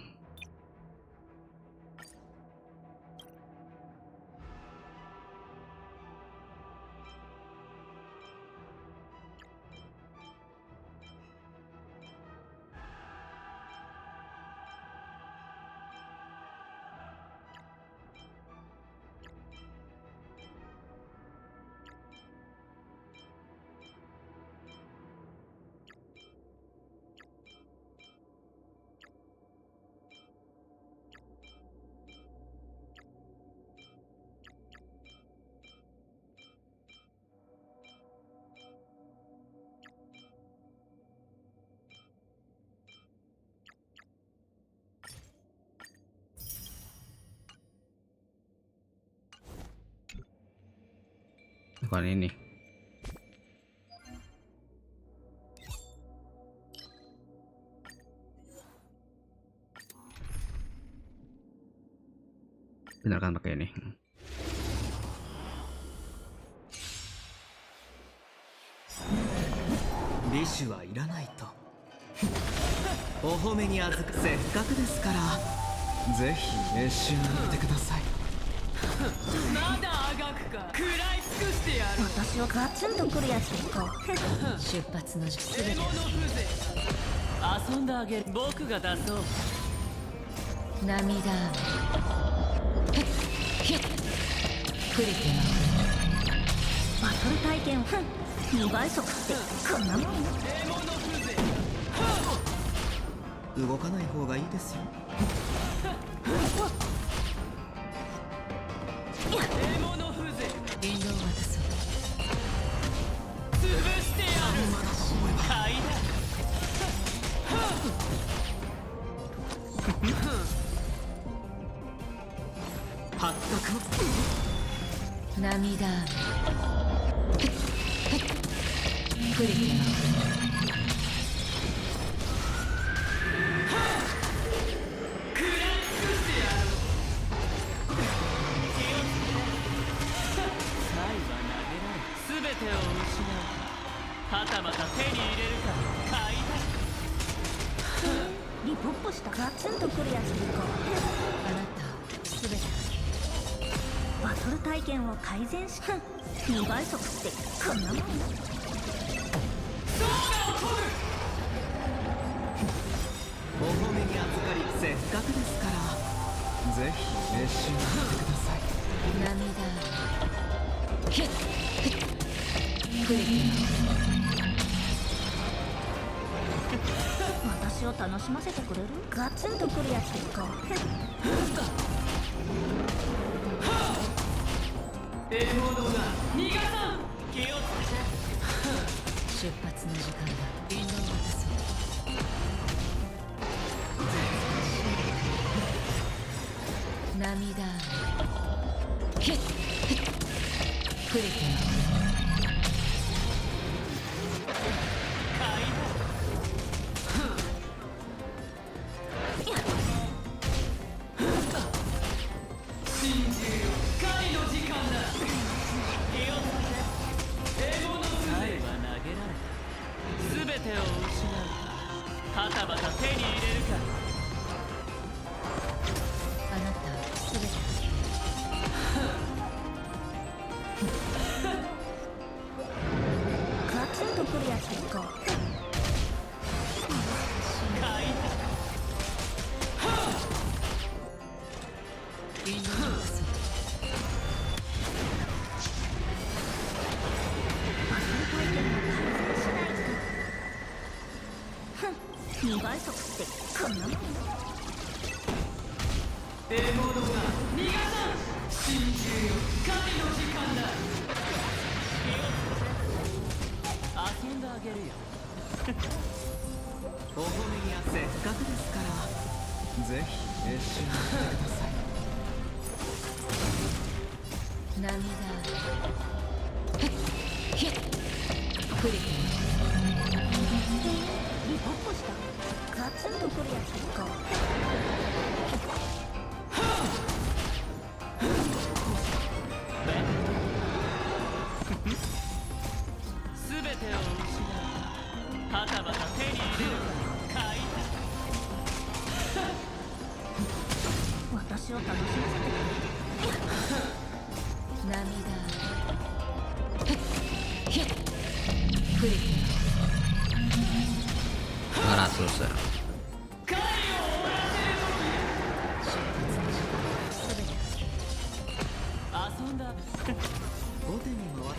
Bukan ini. Bener kan pakai ini. Bishu wa iranai to. お褒めに預かせっかくですからぜひ召し上がってください。まだあがくか食らい尽くしてやる。私をガツンとくるやつでいこう。出発のすべて獲物風情遊んであげる。僕が出そう。涙プリテバトル体験2倍速ってこんなもん。動かない方がいいですよ。リンドを渡そう。潰してやる。買いだ。発覚。涙プリテはたまた手に入れるか買いだ。リポッポしたガツンとくるやつでいこう。あなたすべてバトル体験を改善し2倍速ってこんなもん。お褒めに預かりせっかくですからぜひ召し上がってください。私を楽しませてくれる？ガツンとくるやつですか？獲物が逃がさん。気をつけて。出発の時間だ。引導を渡す。涙ヒックリテン2倍速ってこんなもん？獲物が逃がさん。真珠よ狩りの時間だ。遊んであげるよ。お褒めにはせっかくですからぜひ召し上がってください。涙ヒックリリポッポしたガツンとくるやつですか？すべてを失う。はたまた手に入れるか買い私を楽しませてくれる？涙ヒックリ200 ya. 遊んだ後手に回って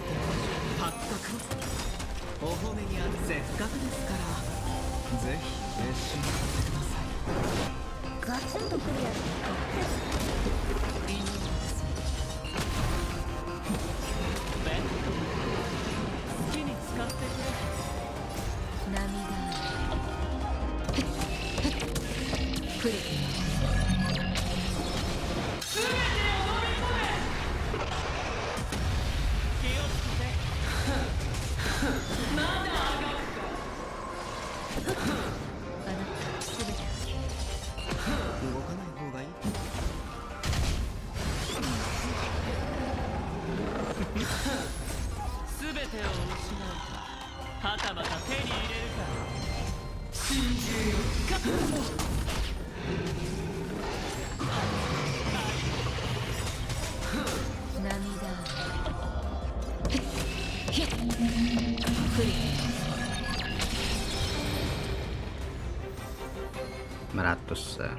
発覚。お褒めにはせっかくですからぜひ召し上がってください。ガツンとくるやつですか？いいのですベント好きに使ってくれ。涙クリティすべてを飲み込め。気をつけて。まだあがくか。あなたすべて動かない方がいい。すべてを失うかはたまた手に入れるか。真珠よか涙ヒックリ 500 ya.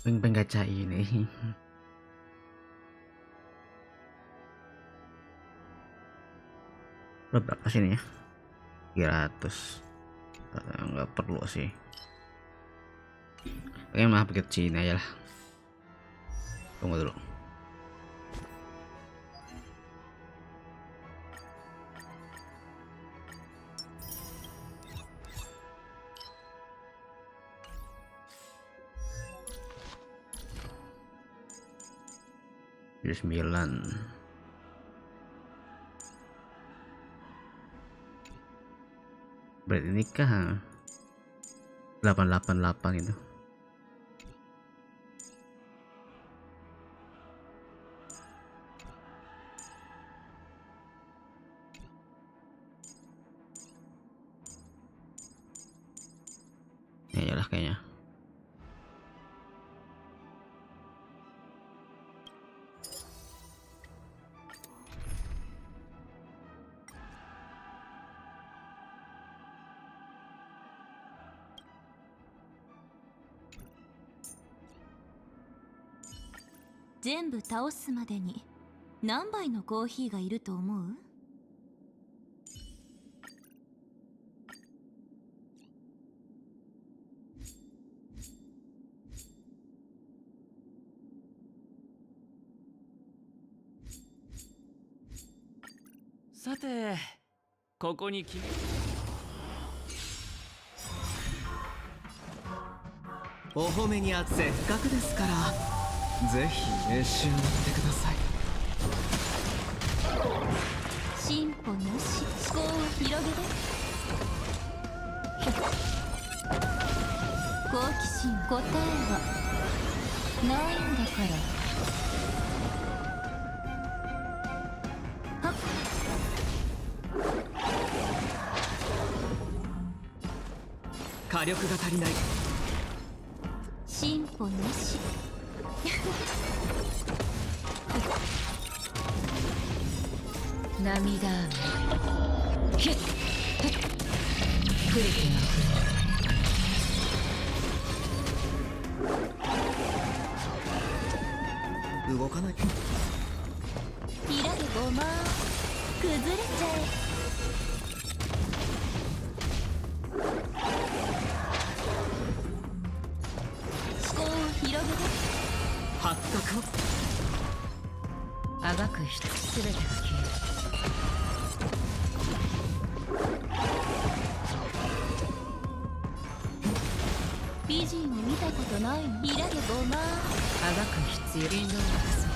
Pengen gacha ini. Berapa sini ya? 300. Nggak perlu sih. Pengen mah paket Cina ya lah. Tunggu dulu. Jadi 9. Berarti ini kah 888 itu. kayaknya.全部倒すまでに何杯のコーヒーがいると思う？さて、ここに君。お褒めにあせっかくですから、ぜひ召し上がってください。進歩なし、思考を広げて。好奇心、答えはないんだから。はっ。火力が足りない。進歩なし。涙雨。ヒュッ。クリティが動かない。ひらでごま崩れちゃえ。思考を広げて。発覚を。あがく質すべてが消える。美人を見たことないの？ひらでごまあがく必要。言動を渡そう。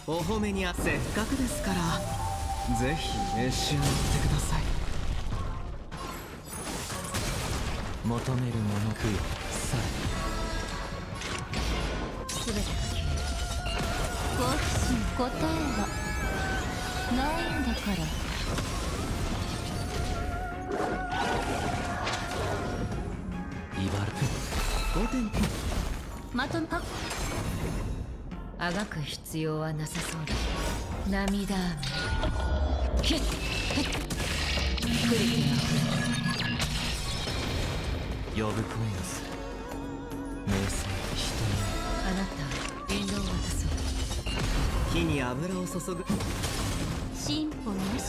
お褒めにあせっかくですから、ぜひ召し上がってください。求めるものくさすべてが消える。好奇心、答えはないんだから。え。イバル5点。まとめはっ。あがく必要はなさそうだ。涙雨。ヒュッ。クリティ呼ぶ声がする。名声人に。あなた引導を渡そう。火に油を注ぐ。進歩なし。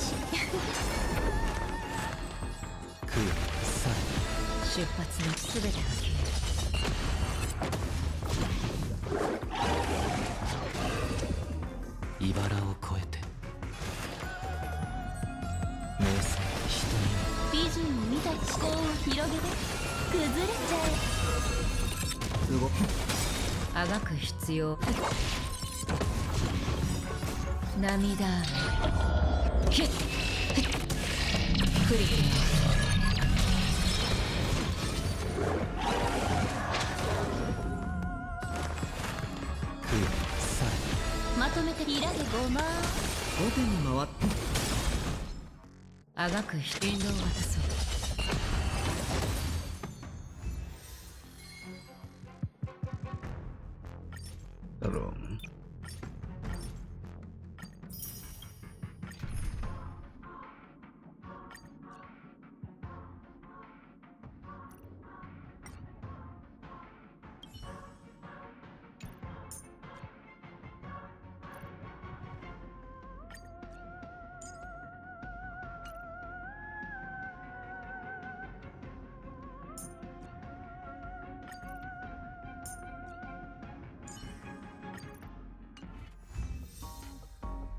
食うさ出発のすべてが消える。茨を越えて。名声人美人を見た思考を広げて。崩れちゃに。動く。え。あがく必要。涙雨。ヒュッ。クリティ食うさまとめて。ひらでごま5点に回って。あがく引導を渡そう。Belum.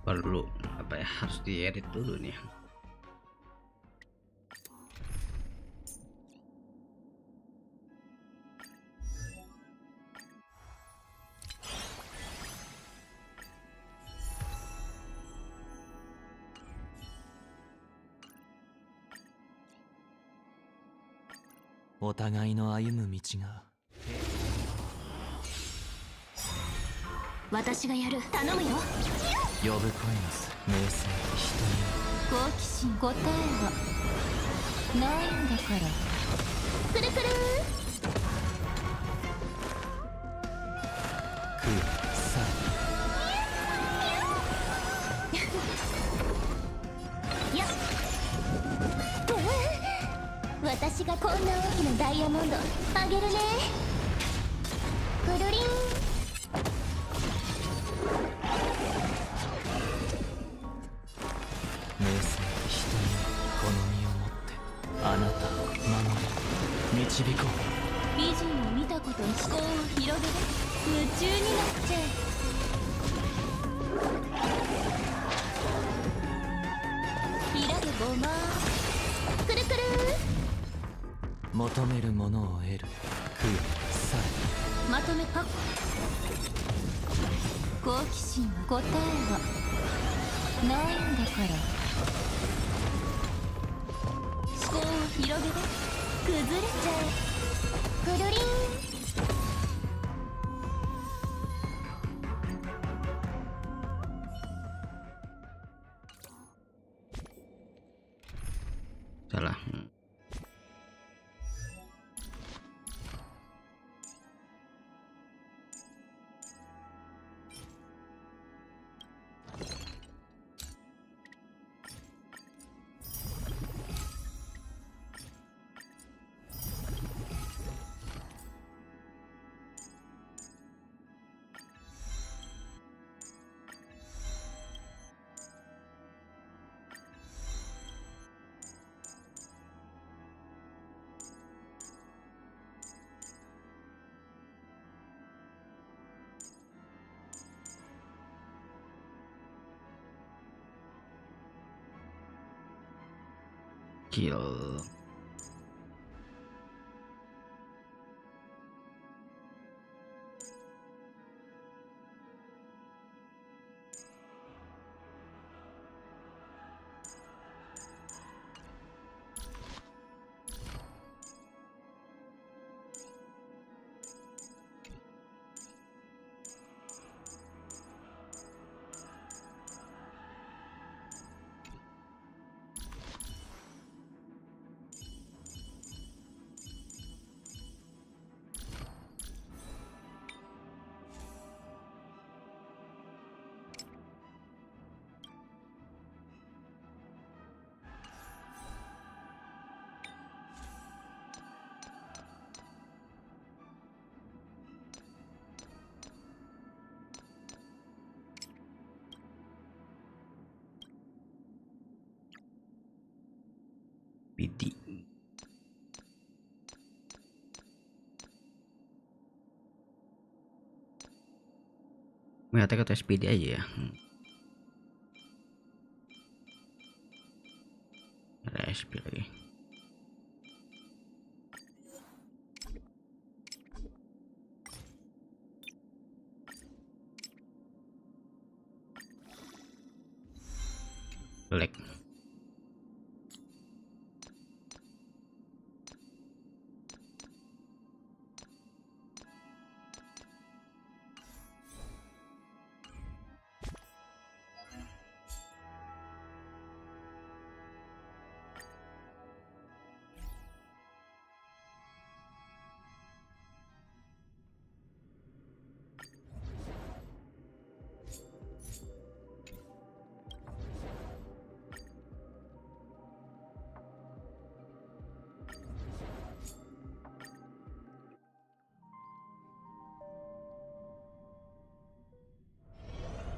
Perlu apa ya, harus diedit dulu nih. お互いの歩む道が。私がやる。頼むよ。呼ぶ声のす名声好奇心答えはないんだから。くるくる人に食うさやっ私がこんな大きなダイヤモンドあげるね。くるりん。名声人に好みを持ってあなたを守り導こう。美人を見たことに思考を広げて夢中になっちゃう。いらぬごまくるくる求めるものを得る食うさまとめか。好奇心は答えはないんだから。思考を広げて崩れちゃえ。くるりん。salah. Kill. PD. Ternyata kata SPD aja ya. Ada SP lagi. Black.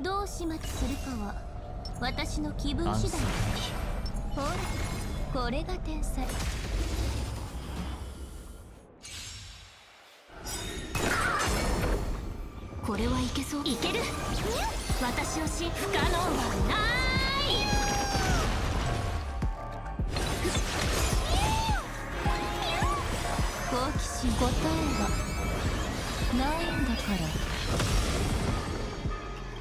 どう始末するかは私の気分次第。ほら、これが天才。これはいけそう。いける。私をし不可能はない。好奇心答えはないんだから。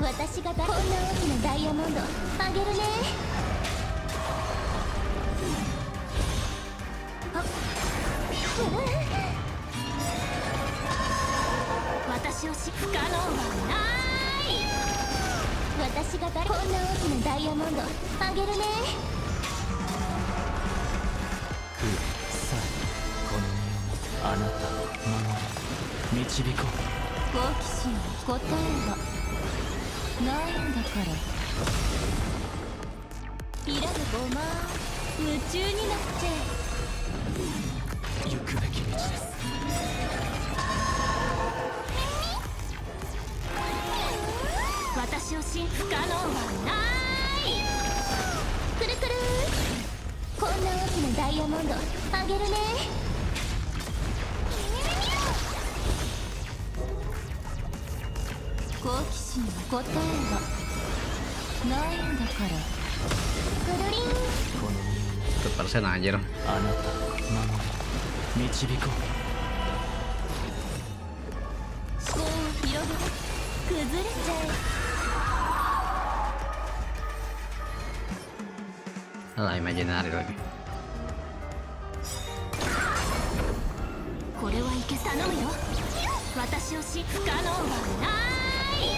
私がこんな大きなダイヤモンドあげるね。はっ私が誰こんな大きなダイヤモンドあげるね。さあこの身をあなたを守り導こう。好奇心答えはないんだから。いらぬごま夢中になっちゃ行くべき道です。私を信不可能はない。くるくるこんな大きなダイヤモンドあげるね。好奇心答えはないんだから。くるりんこの身を 1% anjir. あなたを守り導こ思考を広げて崩れちゃえ。 Alah, imaginary lagi. これはいけ頼むよ。私をし不可能はない。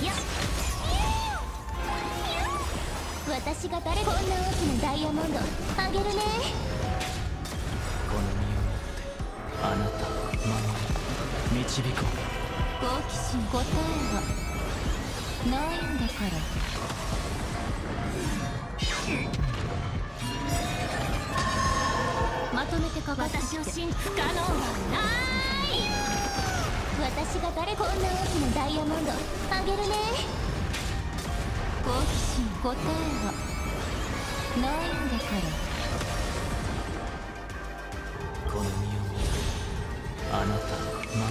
やっ私が誰こんな大きなダイヤモンドあげるね。う。この身をもってあなたを守り導こう。好奇心答えはないんだから。まとめてかかってきて。私を信不可能はない。私が誰こんな大きなダイヤモンドあげるね。好奇心答えはないんだから。この身をもってあなたを守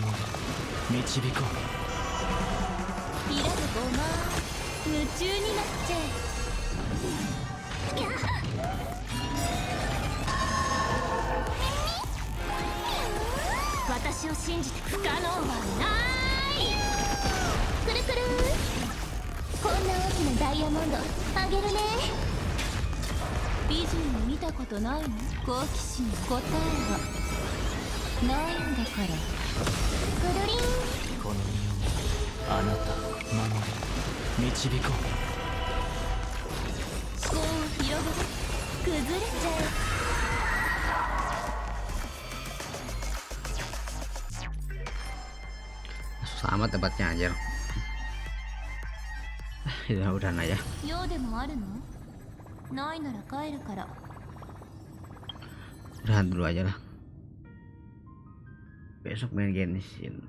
り導こう。いらぬごま夢中になっちゃえ。やっ私を信じて不可能はない。くるくるこんな大きなダイヤモンドあげるね。美人を見たことないの。好奇心答えはないんだから。くるりんこの身をもってあなたを守り導こ思考を広げて崩れちゃえ。 Susah amat debatnya anjir. Udah nah ya. 用でもあるの？ないなら帰るから。 Udahan dulu aja lah. Besok main Genshin.